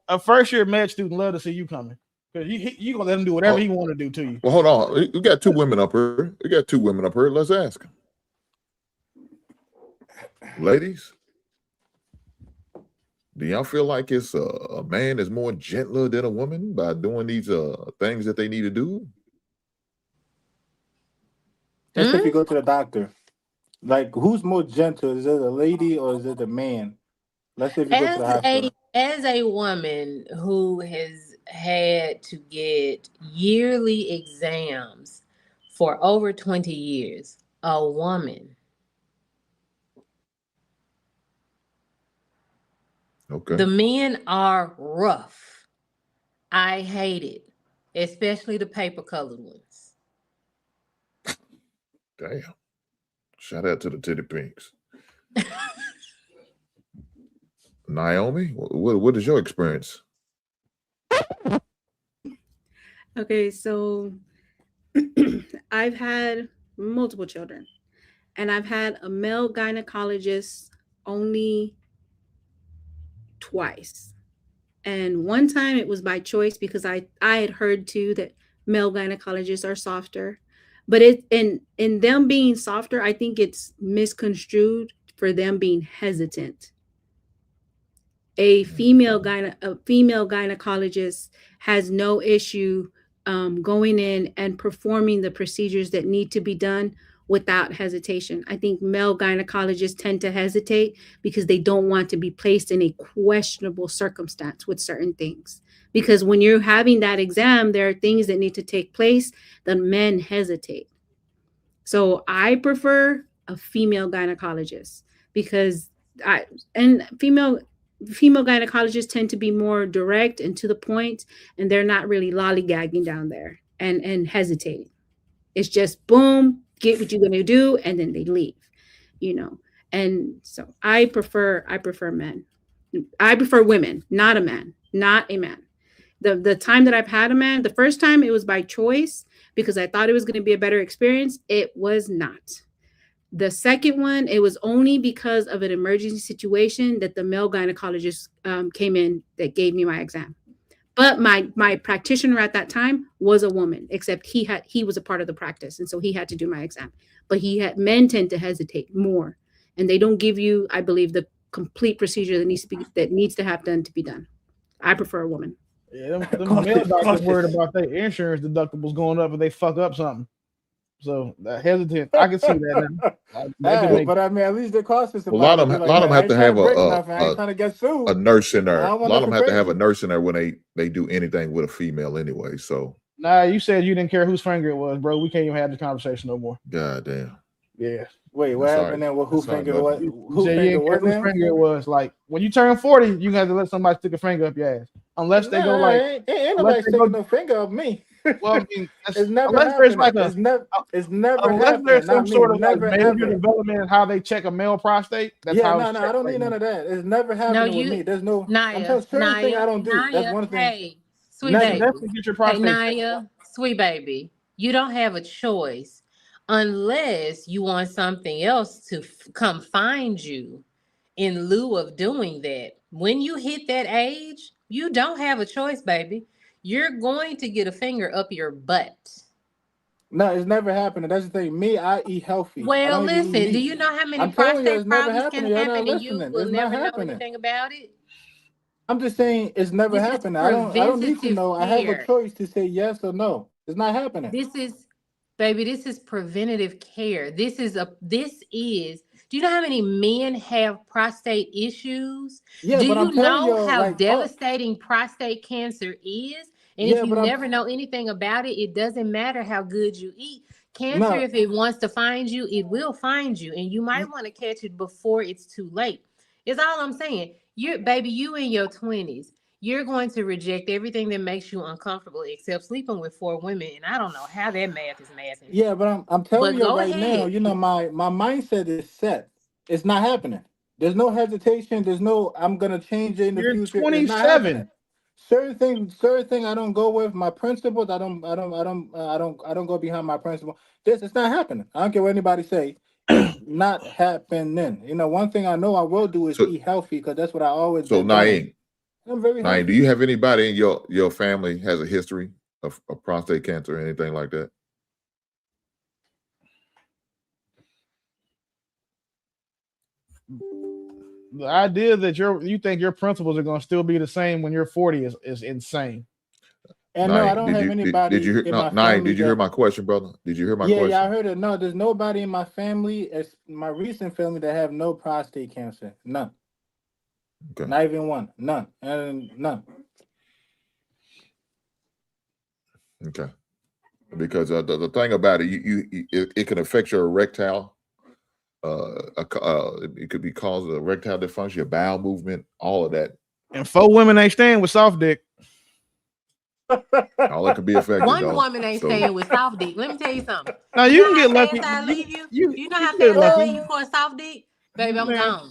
A first year med student love to see you coming because you gonna let him do whatever he want to do to you. Well, hold on. We got two women up here. Let's ask them. Ladies, do y'all feel like it's a man is more gentler than a woman by doing these things that they need to do? That's if you go to the doctor. Like, who's more gentle? Is it a lady or is it a man? Let's say if you go to the hospital. As a woman who has had to get yearly exams for over 20 years, a woman. Okay. The men are rough. I hate it, especially the paper colored ones. Damn. Shout out to the titty pinks. Naomi, what is your experience? Okay, so I've had multiple children, and I've had a male gynecologist only twice. And one time it was by choice because I had heard too that male gynecologists are softer. But in them being softer, I think it's misconstrued for them being hesitant. A female gynecologist has no issue going in and performing the procedures that need to be done without hesitation. I think male gynecologists tend to hesitate because they don't want to be placed in a questionable circumstance with certain things. Because when you're having that exam, there are things that need to take place that men hesitate. So I prefer a female gynecologist because female gynecologists tend to be more direct and to the point, and they're not really lollygagging down there and hesitating. It's just boom, get what you're going to do, and then they leave, And so I prefer men. I prefer women, not a man. The time that I've had a man, the first time it was by choice because I thought it was going to be a better experience. It was not. The second one, it was only because of an emergency situation that the male gynecologist came in that gave me my exam. But my practitioner at that time was a woman, except he was a part of the practice, and so he had to do my exam. But men tend to hesitate more and they don't give you, I believe, the complete procedure that needs to have done to be done. I prefer a woman. Yeah, them male doctors worried about their insurance deductibles going up if they fuck up something. So hesitant. I can see that now. But I mean, at least the cost is a lot of them. A lot of them have to have I ain't trying to get sued. a nurse in I there. A don't want lot of them have to nothing have a crazy. nurse in there when they do anything with a female anyway. So Nah, you said you didn't care whose finger it was, bro. We can't even have this conversation no more. God damn. Yeah. Wait, what happened then? Who finger what? You Who said you finger didn't care what whose now? finger it was. Like when you turn 40, you have to let somebody stick a finger up your ass. Unless they go like ain't nobody sticking no finger up me. Well, I mean, it's never unless there's happening. like It's never unless happening. there's some Not sort me. of like Never major ever. development in how they check a male prostate. That's Yeah, how no, it's I don't checked need right none now. of that. It's never No, happening with you, me. There's no. I'm Naya, telling certain thing I don't do. That's Naya, one thing. hey, sweet Never. baby. Definitely get your Hey, prostate checked. Naya, sweet baby. You don't have a choice unless you want something else to come find you in lieu of doing that. When you hit that age, you don't have a choice, baby. You're going to get a finger up your butt. No, it's never happening. That's the thing. Me, I eat healthy. I Well, don't even eat listen, do meat. you know how many I'm telling you, prostate it's never problems can happening. You're not happen and you listening. will It's not never know happening. anything about it? I'm just saying it's never This is happening. I don't need to preventative know. I have a care. choice to say yes or no. It's not happening. This is preventative care. Do you know how many men have prostate issues? Yeah, Do but I'm you telling know y'all, how like, devastating prostate cancer is? And if yeah, you but I'm never know anything about it, it doesn't matter how good you eat. Cancer, no. if it wants to find you, it will find you. And you might want to catch it before it's too late. Is all I'm saying. You in your 20s. You're going to reject everything that makes you uncomfortable except sleeping with 4 women. And I don't know how that math is mathing. Yeah, but I'm telling But you go right now. ahead. You know, my mindset is set. It's not happening. There's no hesitation. There's no I'm gonna change it in the You're future. It's not 27. happening. Certain thing I don't go with my principles. I don't go behind my principle. It's not happening. I don't care what anybody say. It's not happening. You know, one thing I know I will do is So eat healthy because that's what I always so been doing. Naeem, I'm very Naeem, do healthy. you have anybody in your family has a history of prostate cancer or anything like that? The idea that you think your principles are going to still be the same when you're 40 is insane. And no, I Naeem, don't did have you did you anybody hear in no, my Naeem, family did you hear that. my question, brother? Did you hear my Yeah, I question? heard it. No, there's nobody in my family, as my recent family, that have no prostate cancer. None. Okay. Not even one. None. And none. Okay. Because the thing about it, it can affect your erectile. It could be caused of erectile dysfunction, your bowel movement, all of that. And 4 women ain't staying with soft dick. All that could be affected. One woman ain't staying with soft dick. Let me tell you something. Now You you know can how get lucky. fast I leave you? You know You how can get fast I lucky. leave you for a soft dick? Baby, I'm Man, gone.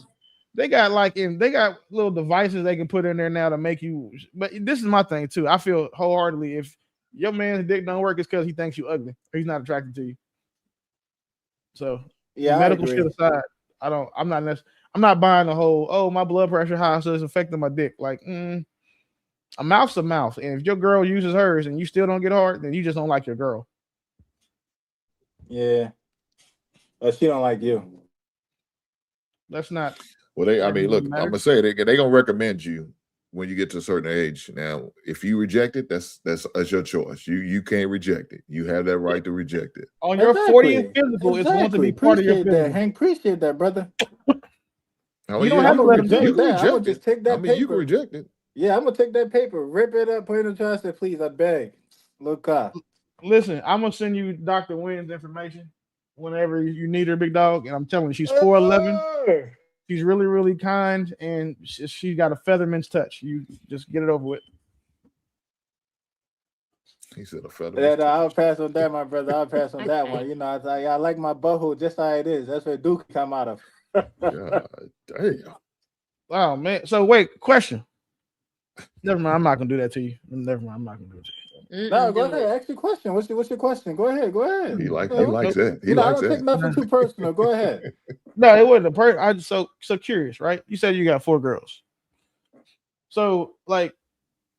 they got little devices they can put in there now to make you. But this is my thing too. I feel wholeheartedly if your man's dick don't work, it's because he thinks you ugly or he's not attracted to you. So Yeah, I medical shit agree. aside, I'm not buying the whole my blood pressure high, so it's affecting my dick. Like a mouth's a mouth, and if your girl uses hers and you still don't get hard, then you just don't like your girl. Yeah. She don't like you. That's not. Well, I mean, look, I'm gonna say they gonna recommend you when you get to a certain age. Now, if you reject it, that's your choice. You can't reject it. You have that right to reject it. On your 40th physical, it's going to be part of your Appreciate physical. that, Hank. Appreciate that, brother. You don't have to let him do it. You can I'm gonna reject just it. take that I mean, paper. you can reject it. Yeah, I'm gonna take that paper, rip it up, put it in the trash, and say, please, I beg. Look up. Listen, I'm gonna send you Dr. Wynn's information whenever you need her, big dog. And I'm telling you, she's 4'11". She's really, really kind, and she got a featherman's touch. You just get it over with. He said a featherman's touch. I'll pass on that, my brother. I'll pass on that one. You know, I like my butthole just how it is. That's where Duke come out of. God damn. Oh man. So wait, question. Never mind. I'm not gonna do that to you. Never mind. I'm not gonna do it to you. No, go ahead. Ask your question. What's your question? Go ahead. Go ahead. He likes that. He I likes don't take that. nothing too personal. Go ahead. No, it wasn't a person. I just so curious, right? You said you got 4 girls. So like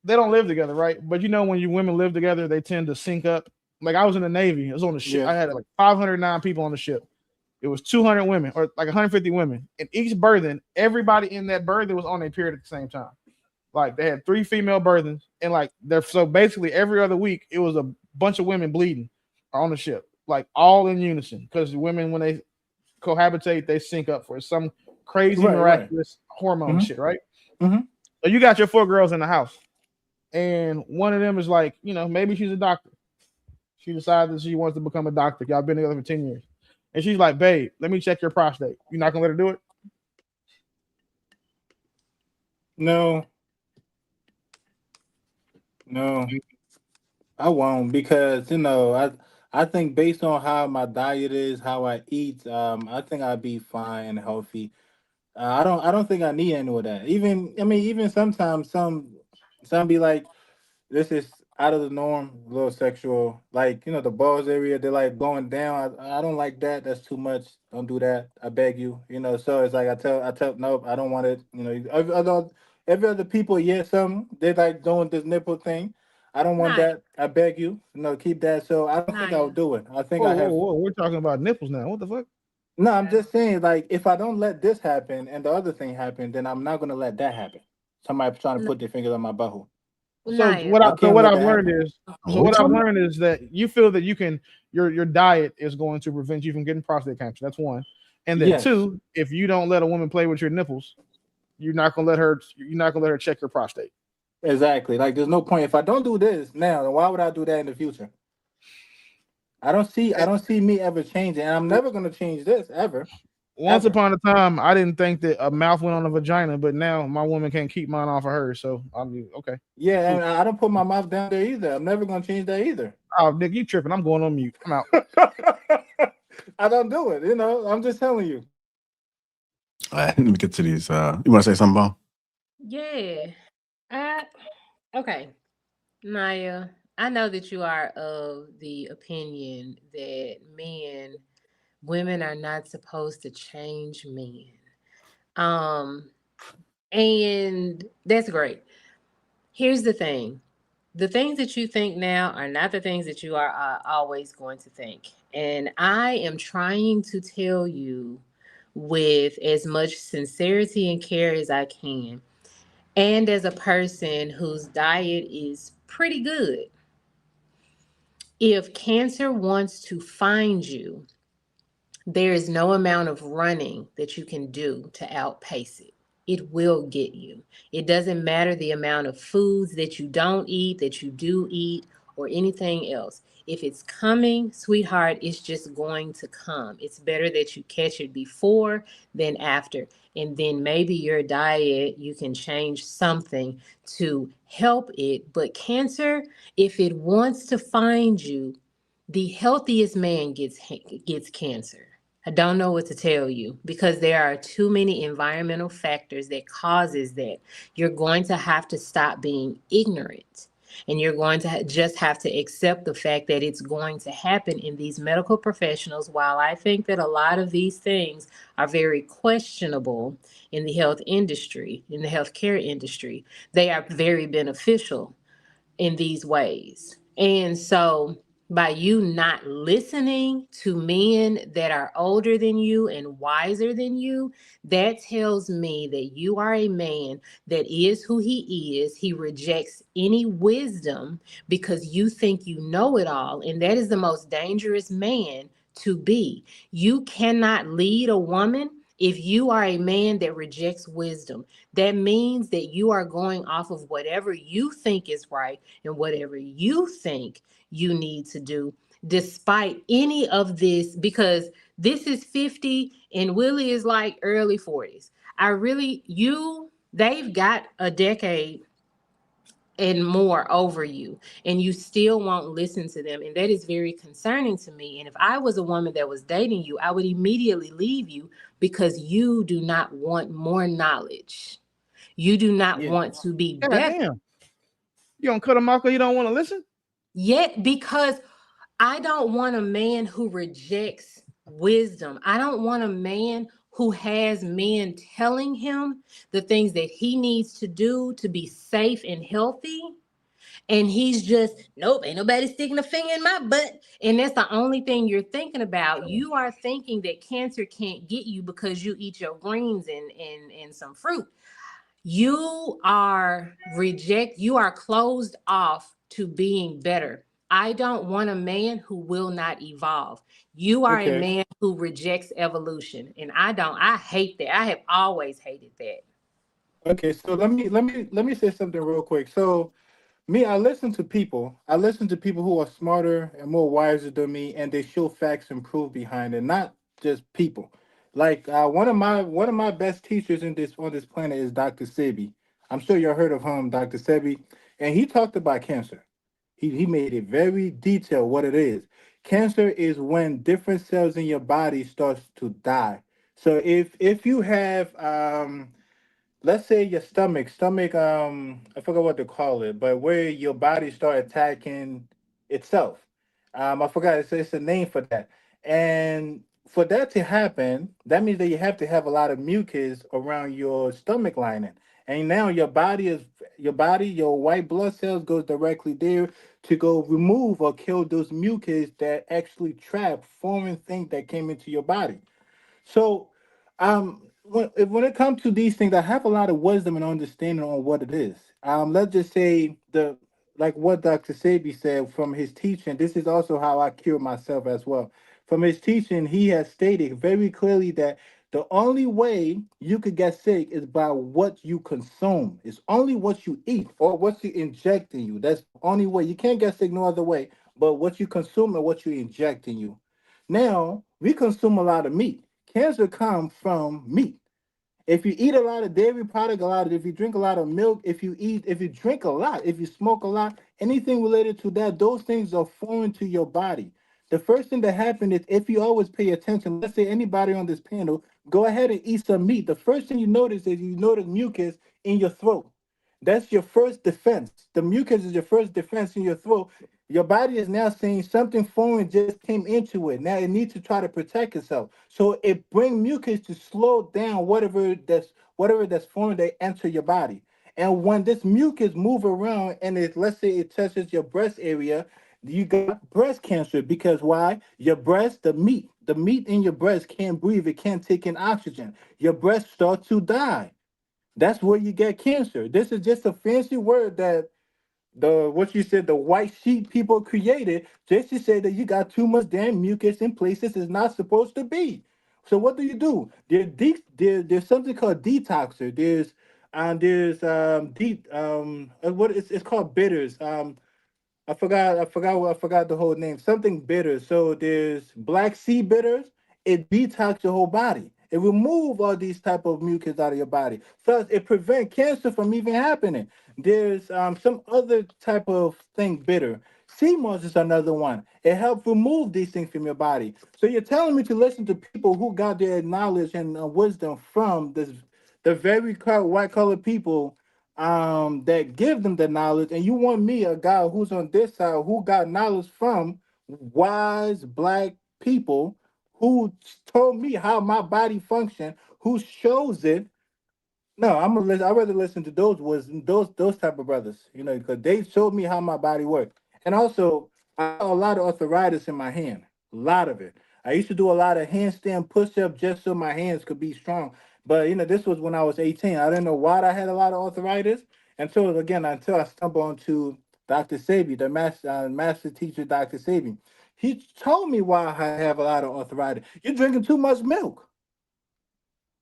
they don't live together, right? But you know when you women live together, they tend to sync up. Like I was in the Navy. I was on the ship. Yeah. I had like 509 people on the ship. It was 200 women or like 150 women. And each birthing, everybody in that birthing was on their period at the same time. Like they had 3 female birthings, and like they're so basically every other week it was a bunch of women bleeding on the ship, like all in unison. Because women, when they cohabitate, they sync up for some crazy miraculous hormone shit, right? So you got your 4 girls in the house, and one of them is like, maybe she's a doctor. She decides that she wants to become a doctor. Y'all been together for 10 years. And she's like, babe, let me check your prostate. You're not gonna let her do it? No, I won't, because I think based on how my diet is, how I eat, I think I'd be fine and healthy. I don't think I need any of that. Even sometimes some be like, this is out of the norm, a little sexual. Like, the balls area, they're like going down. I don't like that. That's too much. Don't do that. I beg you. So it's like I tell nope, I don't want it. Every other people, yeah, some they like doing this nipple thing. I don't want Naya, that. I beg you. Keep that. So I don't think I'll Naya. do it. I think I have. Whoa. We're talking about nipples now. What the fuck? No, I'm just saying, like, if I don't let this happen and the other thing happen, then I'm not gonna let that happen. Somebody trying to put their fingers on my butthole. So Naya. what I can't let I've that learned happen. is that you feel that you can your diet is going to prevent you from getting prostate cancer. That's one. And then Yes, 2, if you don't let a woman play with your nipples, you're not gonna let her check your prostate. exactly. Like, there's no point if I don't do this now. Then why would I do that in the future? I don't see me ever changing, and I'm never gonna change this ever, Once ever. upon a time, I didn't think that a mouth went on a vagina, but now my woman can't keep mine off of hers. So I'm okay. Yeah, Cool. and I don't put my mouth down there either. I'm never gonna change that either. Oh, Nick, you tripping? I'm going on mute. I'm out. I don't do it. I'm just telling you. All right, let me get to these. You want to say something, Bo? Yeah. Okay. Naya, I know that you are of the opinion that women are not supposed to change men. Um, and that's great. Here's the thing. The things that you think now are not the things that you are always going to think. And I am trying to tell you with as much sincerity and care as I can, and as a person whose diet is pretty good. If cancer wants to find you, there is no amount of running that you can do to outpace it. It will get you. It doesn't matter the amount of foods that you don't eat, that you do eat, or anything else. If it's coming, sweetheart, it's just going to come. It's better that you catch it before than after. And then maybe your diet, you can change something to help it. But cancer, if it wants to find you, the healthiest man gets cancer. I don't know what to tell you because there are too many environmental factors that causes that. You're going to have to stop being ignorant, and you're going to just have to accept the fact that it's going to happen. In these medical professionals, while I think that a lot of these things are very questionable in the health industry, in the healthcare industry, they are very beneficial in these ways. And so, by you not listening to men that are older than you and wiser than you, that tells me that you are a man that is who he is. He rejects any wisdom because you think you know it all. And that is the most dangerous man to be. You cannot lead a woman if you are a man that rejects wisdom. That means that you are going off of whatever you think is right and whatever you think you need to do, despite any of this, because this is 50 and Willie is like early 40s. They've got a decade and more over you, and you still won't listen to them. And that is very concerning to me. And if I was a woman that was dating you, I would immediately leave you because you do not want more knowledge. You do not Yeah. want to be God better. damn. You don't cut them off because you don't want to listen? Yet, because I don't want a man who rejects wisdom. I don't want a man who has men telling him the things that he needs to do to be safe and healthy. And he's just, nope, ain't nobody sticking a finger in my butt. And that's the only thing you're thinking about. You are thinking that cancer can't get you because you eat your greens and some fruit. You are closed off to being better. I don't want a man who will not evolve. You are a Okay. man who rejects evolution. And I hate that. I have always hated that. Okay, so let me say something real quick. So me, I listen to people. I listen to people who are smarter and more wiser than me, and they show facts and proof behind it, not just people. Like one of my best teachers in this on this planet is Dr. Sebi. I'm sure you heard of him, Dr. Sebi, and he talked about cancer. He made it very detailed what it is. Cancer is when different cells in your body starts to die. So if you have let's say your stomach I forgot what to call it, but where your body start attacking itself. I forgot, it's a name for that. And for that to happen, that means that you have to have a lot of mucus around your stomach lining. And now your white blood cells goes directly there to go remove or kill those mucus that actually trap foreign things that came into your body. So, when it comes to these things, I have a lot of wisdom and understanding on what it is. Let's just say like what Dr. Sebi said from his teaching. This is also how I cure myself as well. From his teaching, he has stated very clearly that the only way you could get sick is by what you consume. It's only what you eat or what you inject in you. That's the only way. You can't get sick no other way, but what you consume and what you inject in you. Now, we consume a lot of meat. Cancer comes from meat. If you eat a lot of dairy product, if you drink a lot of milk, if you drink a lot, if you smoke a lot, anything related to that, those things are foreign to your body. The first thing that happens is if you always pay attention, let's say anybody on this panel, go ahead and eat some meat. The first thing you notice is you notice mucus in your throat. That's your first defense. The mucus is your first defense in your throat. Your body is now saying something foreign just came into it. Now it needs to try to protect itself. So it brings mucus to slow down whatever that's foreign that enter your body. And when this mucus move around and let's say it touches your breast area, you got breast cancer because why? Your breast, the meat in your breast can't breathe. It can't take in oxygen. Your breast starts to die. That's where you get cancer. This is just a fancy word that what you said the white sheet people created just to say that you got too much damn mucus in places it's not supposed to be. So what do? There's something called detoxer. It's called bitters. I forgot the whole name. Something bitter. So there's black sea bitters. It detox your whole body. It remove all these type of mucus out of your body. Plus, it prevent cancer from even happening. There's some other type of thing bitter. Sea moss is another one. It helps remove these things from your body. So you're telling me to listen to people who got their knowledge and wisdom from the very white colored people that give them the knowledge, and you want me, a guy who's on this side who got knowledge from wise black people who told me how my body function, who shows it. No, I'm gonna listen. I'd rather listen to those type of brothers, because they showed me how my body worked. And also, I have a lot of arthritis in my hand, a lot of it. I used to do a lot of handstand push-up just so my hands could be strong. But this was when I was 18. I didn't know why I had a lot of arthritis until I stumbled onto Dr. Sabi, the master teacher, Dr. Sabi. He told me why I have a lot of arthritis. You're drinking too much milk.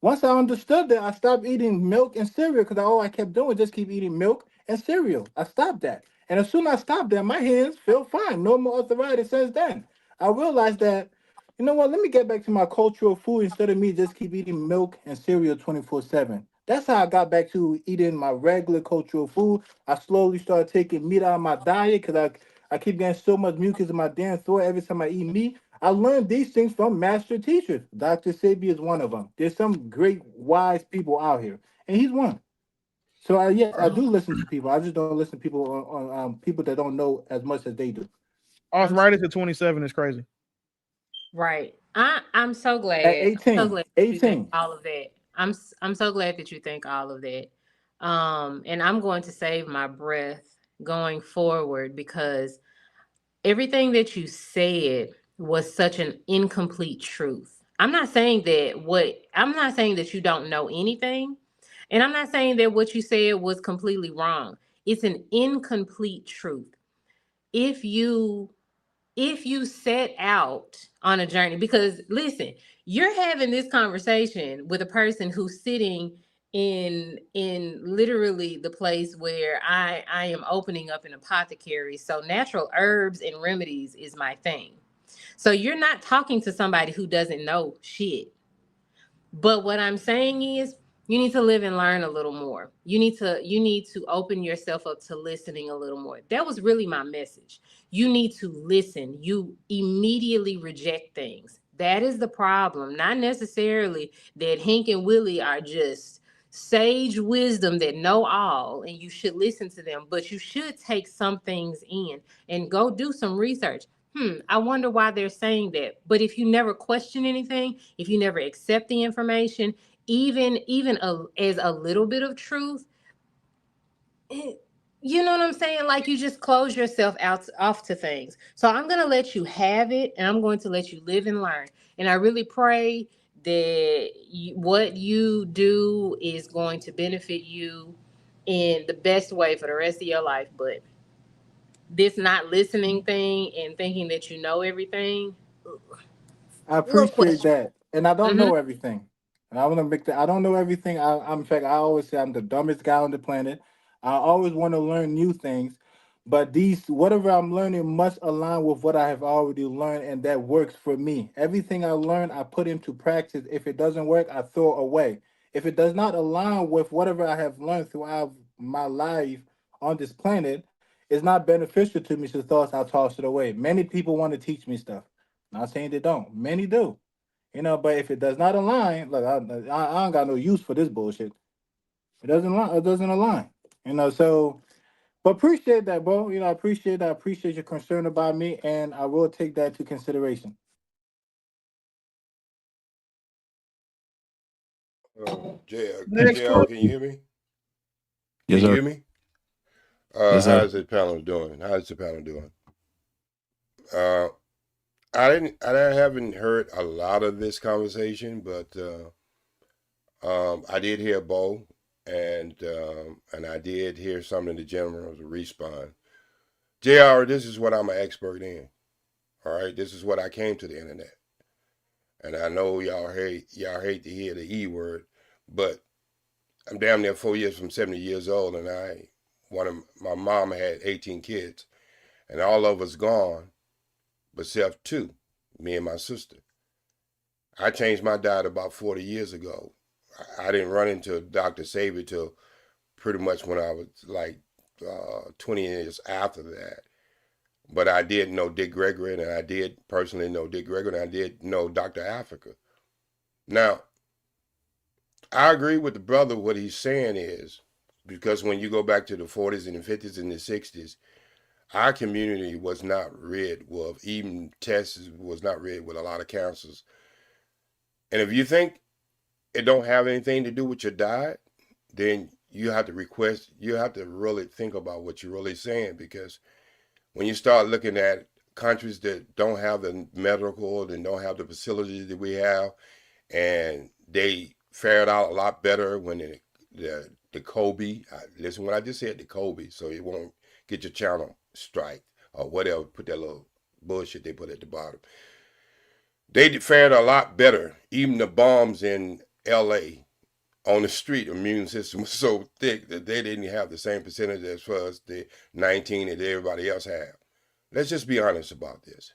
Once I understood that, I stopped eating milk and cereal because all I kept doing was just keep eating milk and cereal. I stopped that. And as soon as I stopped that, my hands feel fine. No more arthritis since then. I realized that, you know what, let me get back to my cultural food instead of me just keep eating milk and cereal 24/7. That's how I got back to eating my regular cultural food. I slowly started taking meat out of my diet because I keep getting so much mucus in my damn throat every time I eat meat. I learned these things from master teachers. Dr. Sebi is one of them. There's some great, wise people out here, and he's one. So yes, I do listen to people. I just don't listen to people on people that don't know as much as they do. Arthritis at 27 is crazy. Right. I'm so glad. At I'm so 18, glad that you think 18. all of that. I'm so glad that you think all of that. And I'm going to save my breath going forward, because everything that you said was such an incomplete truth. I'm not saying that you don't know anything, and I'm not saying that what you said was completely wrong. It's an incomplete truth. If you set out on a journey, because listen, you're having this conversation with a person who's sitting in literally the place where I am opening up an apothecary, so natural herbs and remedies is my thing. So you're not talking to somebody who doesn't know shit. But what I'm saying is, you need to live and learn a little more. You need to open yourself up to listening a little more. That was really my message. You need to listen. You immediately reject things. That is the problem. Not necessarily that Hank and Willie are just sage wisdom that know all and you should listen to them, but you should take some things in and go do some research. I wonder why they're saying that. But if you never question anything, if you never accept the information, as a little bit of truth, you know what I'm saying? Like, you just close yourself out off to things. So I'm going to let you have it, and I'm going to let you live and learn. And I really pray that what you do is going to benefit you in the best way for the rest of your life. But this not listening thing and thinking that you know everything, I a little appreciate question. that, and I don't Hmm. know everything. And I want to make that. I don't know everything. I'm in fact. I always say I'm the dumbest guy on the planet. I always want to learn new things, but these whatever I'm learning must align with what I have already learned, and that works for me. Everything I learn, I put into practice. If it doesn't work, I throw it away. If it does not align with whatever I have learned throughout my life on this planet, it's not beneficial to me. So thoughts, I'll toss it away. Many people want to teach me stuff. Not saying they don't. Many do. But if it does not align, look, I don't got no use for this bullshit. It doesn't align. It doesn't align. So, but appreciate that, bro. I appreciate that. I appreciate your concern about me, and I will take that to consideration. Next JR, question. can you hear me? Yes, Can you sir. hear me? Yes, sir. How's the panel doing? How's the panel doing? Uh, I haven't heard a lot of this conversation, but I did hear Bo, and I did hear some of the gentlemen respond. JR, this is what I'm an expert in. All right, this is what I came to the internet, and I know y'all hate to hear the E word, but I'm damn near 4 years from 70 years old, and my mom had 18 kids, and all of us gone, but self two, me and my sister. I changed my diet about 40 years ago. I didn't run into Dr. Sabi till pretty much when I was like 20 years after that. But I did know Dick Gregory, and I did personally know Dick Gregory, and I did know Dr. Africa. Now, I agree with the brother. What he's saying is, because when you go back to the 40s and the 50s and the 60s, our community was not rid with, even Texas was not rid with a lot of cancers. And if you think it don't have anything to do with your diet, then you have to really think about what you're really saying, because when you start looking at countries that don't have the medical and don't have the facilities that we have, and they fared out a lot better when the Kobe, listen what I just said, the Kobe, so it won't get your channel strike or whatever, put that little bullshit they put at the bottom. They fared a lot better. Even the bombs in LA on the street, immune system was so thick that they didn't have the same percentage as far as the 19 that everybody else had. Let's just be honest about this.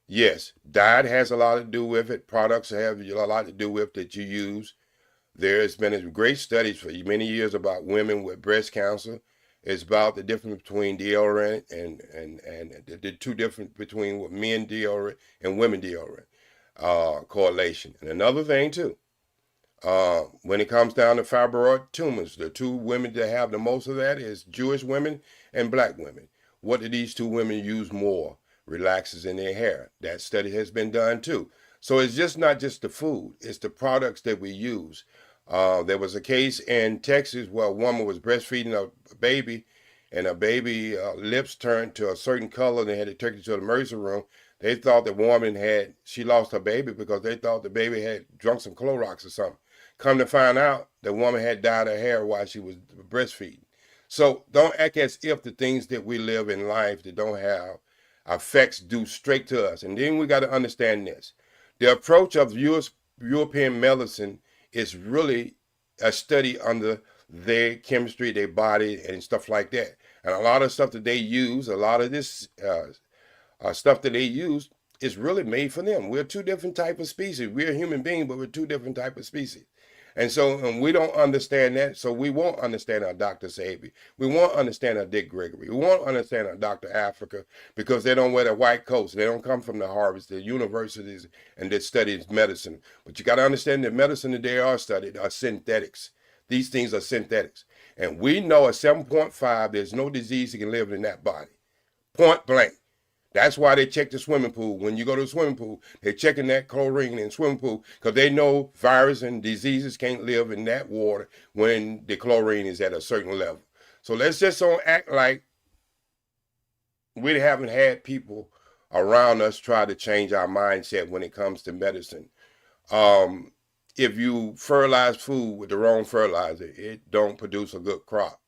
Yes, diet has a lot to do with it. Products have a lot to do with that you use. There's been great studies for many years about women with breast cancer. It's about the difference between deodorant and the two difference between what men deodorant and women deodorant correlation. And another thing too, when it comes down to fibroid tumors, the two women that have the most of that is Jewish women and black women. What do these two women use more? Relaxes in their hair. That study has been done too. So it's just not just the food, it's the products that we use. There was a case in Texas where a woman was breastfeeding a baby, and a baby lips turned to a certain color, and they had to take her to the emergency room. They thought the woman she lost her baby because they thought the baby had drunk some Clorox or something. Come to find out, the woman had dyed her hair while she was breastfeeding. So don't act as if the things that we live in life that don't have effects due straight to us. And then we got to understand this. The approach of European medicine is really a study under their chemistry, their body, and stuff like that. And a lot of stuff that they use, a lot of this stuff that they use is really made for them. We're two different type of species. We're human beings, but we're two different type of species. And so we don't understand that, so we won't understand our Dr. Sabi. We won't understand our Dick Gregory. We won't understand our Dr. Africa because they don't wear the white coats. They don't come from the Harvards, the universities, and they study medicine. But you got to understand that medicine that they are studied are synthetics. These things are synthetics. And we know at 7.5, there's no disease that can live in that body. Point blank. That's why they check the swimming pool. When you go to the swimming pool, they're checking that chlorine in the swimming pool because they know viruses and diseases can't live in that water when the chlorine is at a certain level. So let's just don't act like we haven't had people around us try to change our mindset when it comes to medicine. If you fertilize food with the wrong fertilizer, it don't produce a good crop.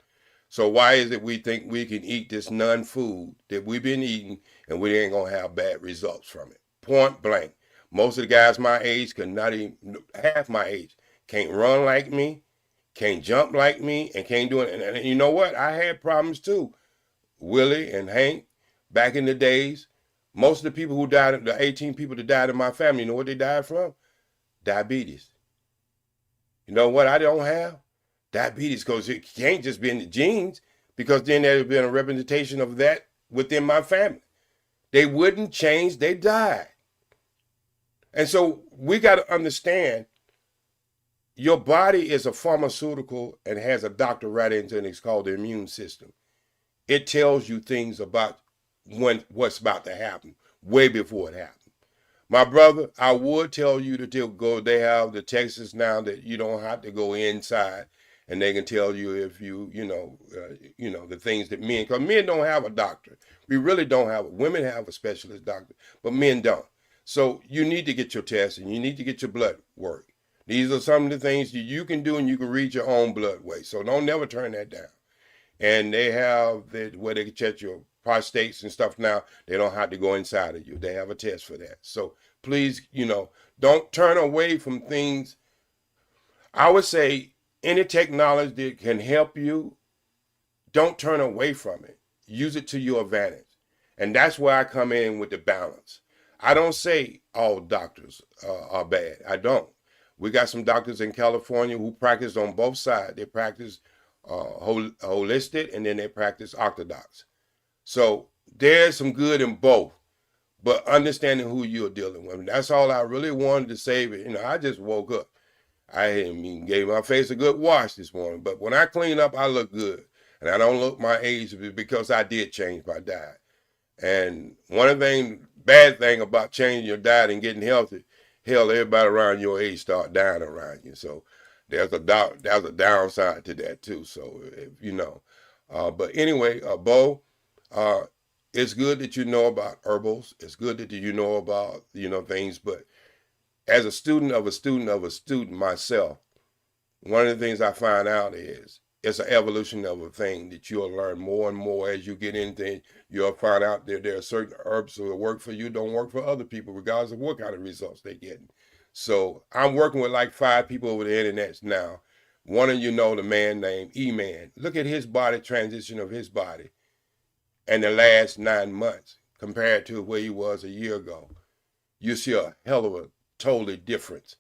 So why is it we think we can eat this non-food that we've been eating and we ain't gonna have bad results from it? Point blank. Most of the guys my age could not even, half my age, can't run like me, can't jump like me, and can't do it. And you know what? I had problems too. Willie and Hank, back in the days, most of the people who died, the 18 people that died in my family, you know what they died from? Diabetes. You know what I don't have? Diabetes, because it can't just be in the genes, because then there would have been a representation of that within my family. They wouldn't change, they died. And so we got to understand your body is a pharmaceutical and has a doctor right into it. It's called the immune system. It tells you things about what's about to happen way before it happens. My brother, I would tell you to go. They have the Texas now that you don't have to go inside, and they can tell you if you know the things that men, because men don't have a doctor. We really don't have. Women have a specialist doctor, but men don't. So you need to get your test and you need to get your blood work. These are some of the things that you can do, and you can read your own blood weight. So don't never turn that down. And they have where they can check your prostates and stuff now. They don't have to go inside of you. They have a test for that. So please, don't turn away from things. I would say any technology that can help you, don't turn away from it. Use it to your advantage. And that's where I come in with the balance. I don't say all doctors are bad. I don't. We got some doctors in California who practice on both sides. They practice holistic, and then they practice orthodox. So there's some good in both, but understanding who you're dealing with. And that's all I really wanted to say. But, I just woke up. I gave my face a good wash this morning, but when I clean up, I look good. And I don't look my age because I did change my diet. And one of the bad thing about changing your diet and getting healthy, hell, everybody around your age start dying around you. So there's a downside to that too. So, but anyway, Bo, it's good that you know about herbals. It's good that you know about, things. But as a student of a student of a student myself, one of the things I find out is it's an evolution of a thing that you'll learn more and more as you get into it. You'll find out that there are certain herbs that work for you, don't work for other people, regardless of what kind of results they get. So I'm working with like 5 people over the internet now. One of you know the man named E-Man. Look at his body, transition of his body in the last 9 months compared to where he was a year ago. You see a hell of a totally difference.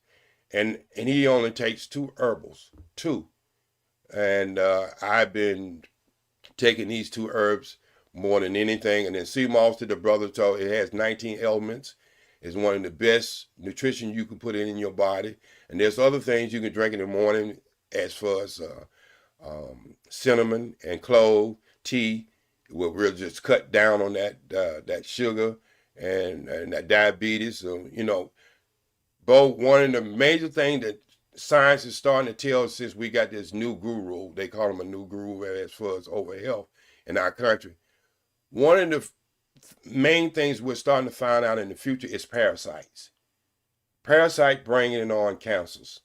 And he only takes 2 herbals, 2. And I've been taking these 2 herbs more than anything. And then sea moss, to the brother told, it has 19 elements. It's one of the best nutrition you can put in your body. And there's other things you can drink in the morning as far as cinnamon and clove tea. We'll just cut down on that sugar and that diabetes. So, Bo, one of the major things that science is starting to tell us since we got this new guru, they call him a new guru as far as over health, in our country. One of the main things we're starting to find out in the future is parasites. Parasite bringing on cancers.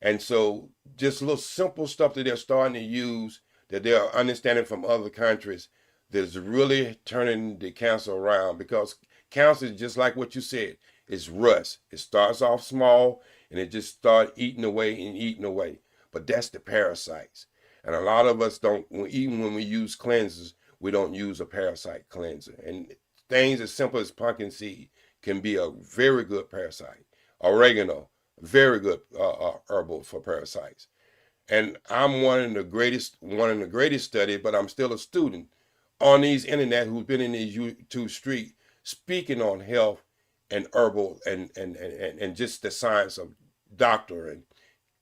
And so just little simple stuff that they're starting to use that they're understanding from other countries that's really turning the cancer around, because cancer is just like what you said. It's rust. It starts off small and it just starts eating away and eating away. But that's the parasites. And a lot of us don't, even when we use cleansers, we don't use a parasite cleanser. And things as simple as pumpkin seed can be a very good parasite. Oregano, very good herbal for parasites. And I'm one of the greatest studies, but I'm still a student on these internet who's been in these YouTube streets speaking on health and herbal and just the science of doctoring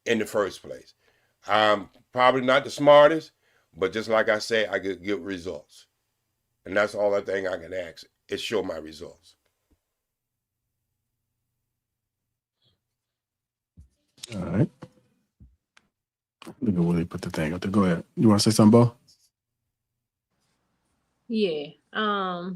in the first place. I'm probably not the smartest, but just like I say, I get good results. And that's all I think I can ask is show my results. All right. Look at Willie put the thing up there. Go ahead. You want to say something, Bo? Yeah. I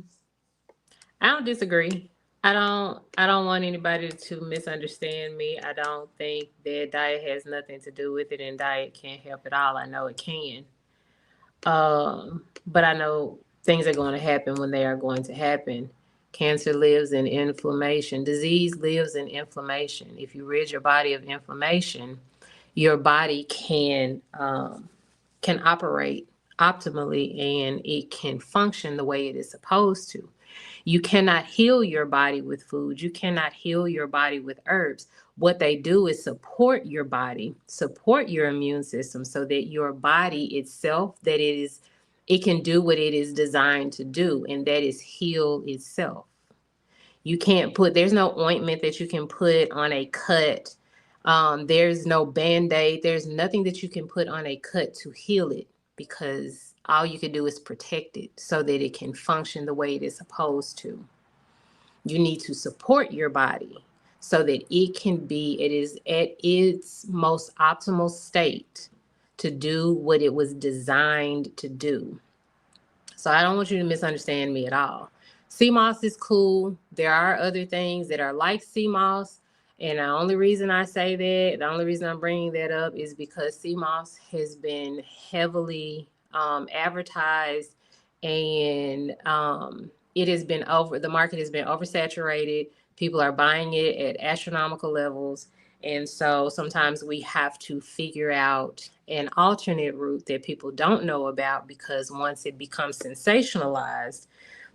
don't disagree. I don't want anybody to misunderstand me. I don't think that diet has nothing to do with it, and diet can't help at all. I know it can. But I know things are going to happen when they are going to happen. Cancer lives in inflammation. Disease lives in inflammation. If you rid your body of inflammation, your body can operate optimally and it can function the way it is supposed to. You cannot heal your body with food. You cannot heal your body with herbs. What they do is support your body, support your immune system so that your body itself, it can do what it is designed to do, and that is heal itself. You can't there's no ointment that you can put on a cut. There's no Band-Aid. There's nothing that you can put on a cut to heal it, because all you can do is protect it so that it can function the way it is supposed to. You need to support your body so that it is at its most optimal state to do what it was designed to do. So I don't want you to misunderstand me at all. Sea moss is cool. There are other things that are like sea moss. And the only reason I say that, the only reason I'm bringing that up is because sea moss has been heavily advertised, and the market has been oversaturated. People are buying it at astronomical levels. And so sometimes we have to figure out an alternate route that people don't know about, because once it becomes sensationalized,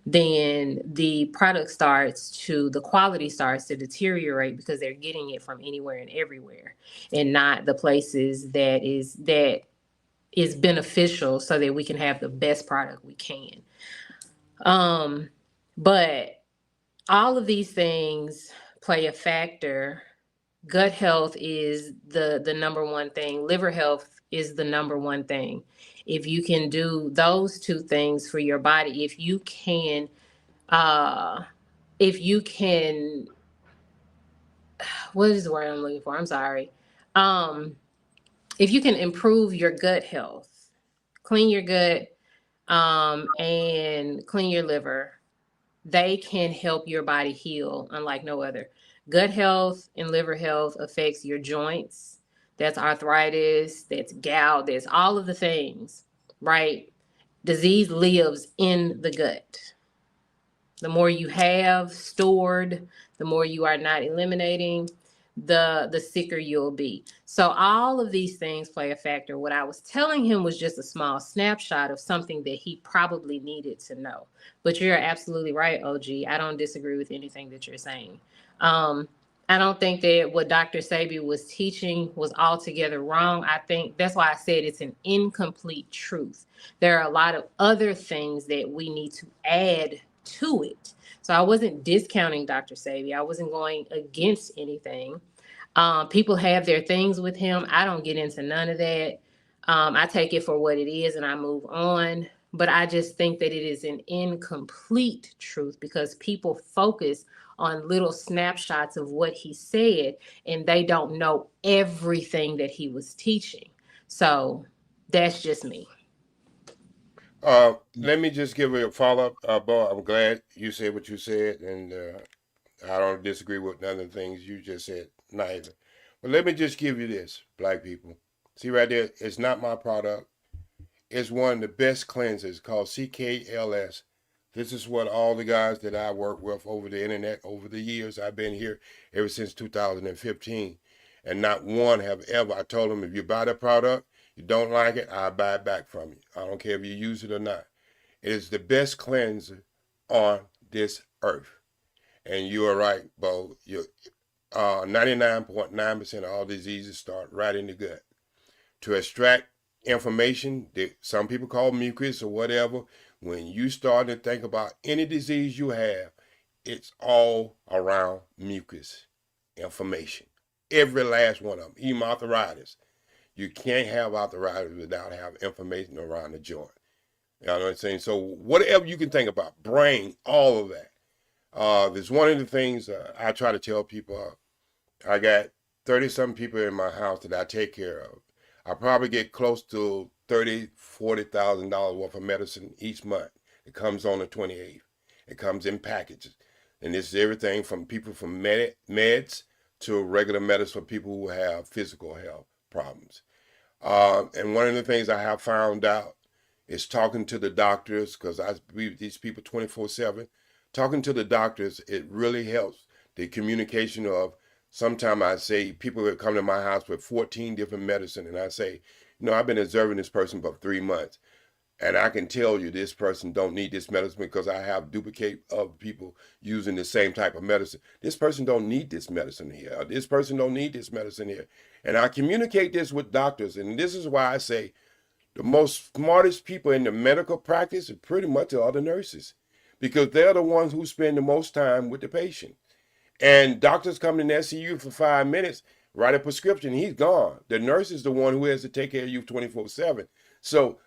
then the quality starts to deteriorate, because they're getting it from anywhere and everywhere and not the places that is beneficial so that we can have the best product we can. But all of these things play a factor. Gut health is the number one thing. Liver health is the number one thing. If you can do those two things for your body, if you can, what is the word I'm looking for? I'm sorry. If you can improve your gut health, clean your gut, and clean your liver, they can help your body heal unlike no other. Gut health and liver health affects your joints. That's arthritis, that's gout, that's all of the things, right? Disease lives in the gut. The more you have stored, the more you are not eliminating, the sicker you'll be. So all of these things play a factor. What I was telling him was just a small snapshot of something that he probably needed to know. But you're absolutely right, OG. I don't disagree with anything that you're saying. I don't think that what Dr. Sebi was teaching was altogether wrong. I think that's why I said it's an incomplete truth. There are a lot of other things that we need to add to it. So I wasn't discounting Dr. Sebi. I wasn't going against anything. People have their things with him. I don't get into none of that. I take it for what it is and I move on. But I just think that it is an incomplete truth, because people focus on little snapshots of what he said and they don't know everything that he was teaching. So that's just me. Let me just give a follow up. Bo, I'm glad you said what you said, and I don't disagree with none of the things you just said, neither. But let me just give you this, black people. See right there, it's not my product. It's one of the best cleansers called CKLS. This is what all the guys that I work with over the internet over the years, I've been here ever since 2015. And not one have ever, I told them, if you buy the product, you don't like it, I'll buy it back from you. I don't care if you use it or not. It is the best cleanser on this earth. And you are right, Bo. 99.9% of all diseases start right in the gut. To extract information that some people call mucus or whatever, when you start to think about any disease you have, it's all around mucus information. Every last one of them, even arthritis. You can't have arthritis without having information around the joint. You know what I'm saying? So whatever you can think about, brain, all of that. There's one of the things I try to tell people. I got 30-something people in my house that I take care of. I probably get close to $30,000-$40,000 worth of medicine each month. It comes on the 28th. It comes in packages. And this is everything from people from meds to regular medicine for people who have physical health problems. And one of the things I have found out is talking to the doctors, because I read these people 24/7. Talking to the doctors, it really helps the communication of, sometimes I say people that come to my house with 14 different medicine, and I say, I've been observing this person for 3 months, and I can tell you this person don't need this medicine because I have duplicate of people using the same type of medicine. This person don't need this medicine here. This person don't need this medicine here. And I communicate this with doctors, and this is why I say the most smartest people in the medical practice are pretty much are the nurses, because they're the ones who spend the most time with the patient. And doctors come in the SCU for 5 minutes, write a prescription, he's gone. The nurse is the one who has to take care of you 24/7. So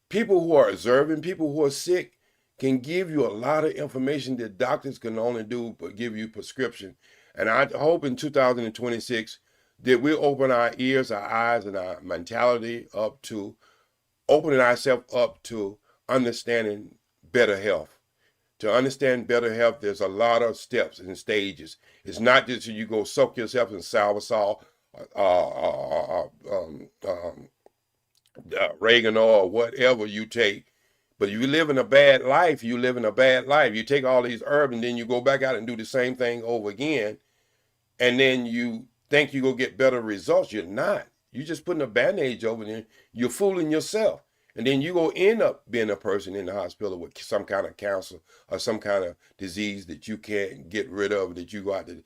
people who are observing, people who are sick, can give you a lot of information that doctors can only do but give you prescription. And I hope in 2026 that we open our ears, our eyes, and our mentality up to opening ourselves up to understanding better health. To understand better health, there's a lot of steps and stages. It's not just you go soak yourself in sour salt, oregano, or whatever you take. But if you live in a bad life, you live in a bad life. You take all these herbs and then you go back out and do the same thing over again. And then you think you're going to get better results. You're not. You're just putting a bandage over there. You're fooling yourself. And then you're going to end up being a person in the hospital with some kind of cancer or some kind of disease that you can't get rid of, that you got to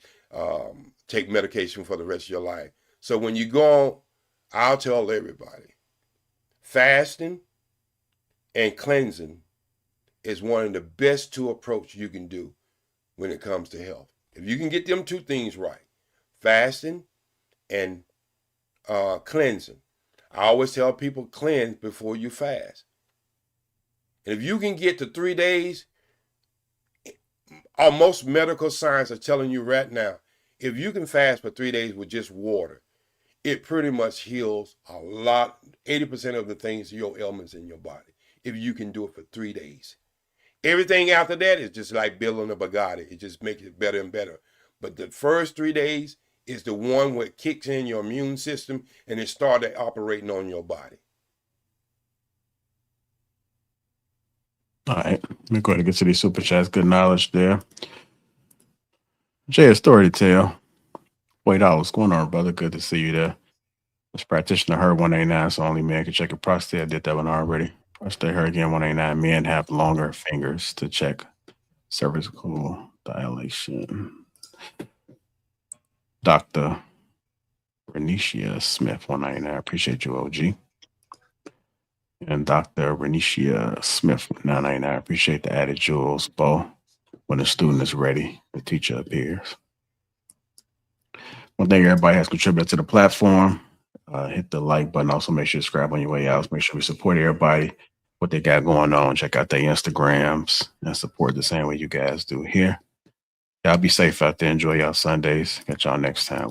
take medication for the rest of your life. So when you go on, I'll tell everybody, fasting and cleansing is one of the best two approaches you can do when it comes to health. If you can get them two things right, fasting and cleansing. I always tell people cleanse before you fast. And if you can get to 3 days, most medical science are telling you right now, if you can fast for 3 days with just water, it pretty much heals a lot, 80% of the things, your ailments in your body, if you can do it for 3 days. Everything after that is just like building a Bugatti. It just makes it better and better. But the first 3 days is the one where it kicks in your immune system and it started operating on your body. All right, let me go ahead and get to these super chats. Good knowledge there. Jay, a story to tell. Wait, what's going on, brother? Good to see you there. This practitioner heard 189, so only men can check a prostate. I did that one already. Prostate heard again 189. Men have longer fingers to check cervical dilation. Dr. Renisha Smith, 199. I appreciate you, OG. And Dr. Renisha Smith, 999. I appreciate the added jewels, Bo. When the student is ready, the teacher appears. One thing everybody has contributed to the platform. Hit the like button. Also, make sure to subscribe on your way out. Make sure we support everybody, what they got going on. Check out their Instagrams and support the same way you guys do here. Y'all be safe out there. Enjoy y'all Sundays. Catch y'all next time.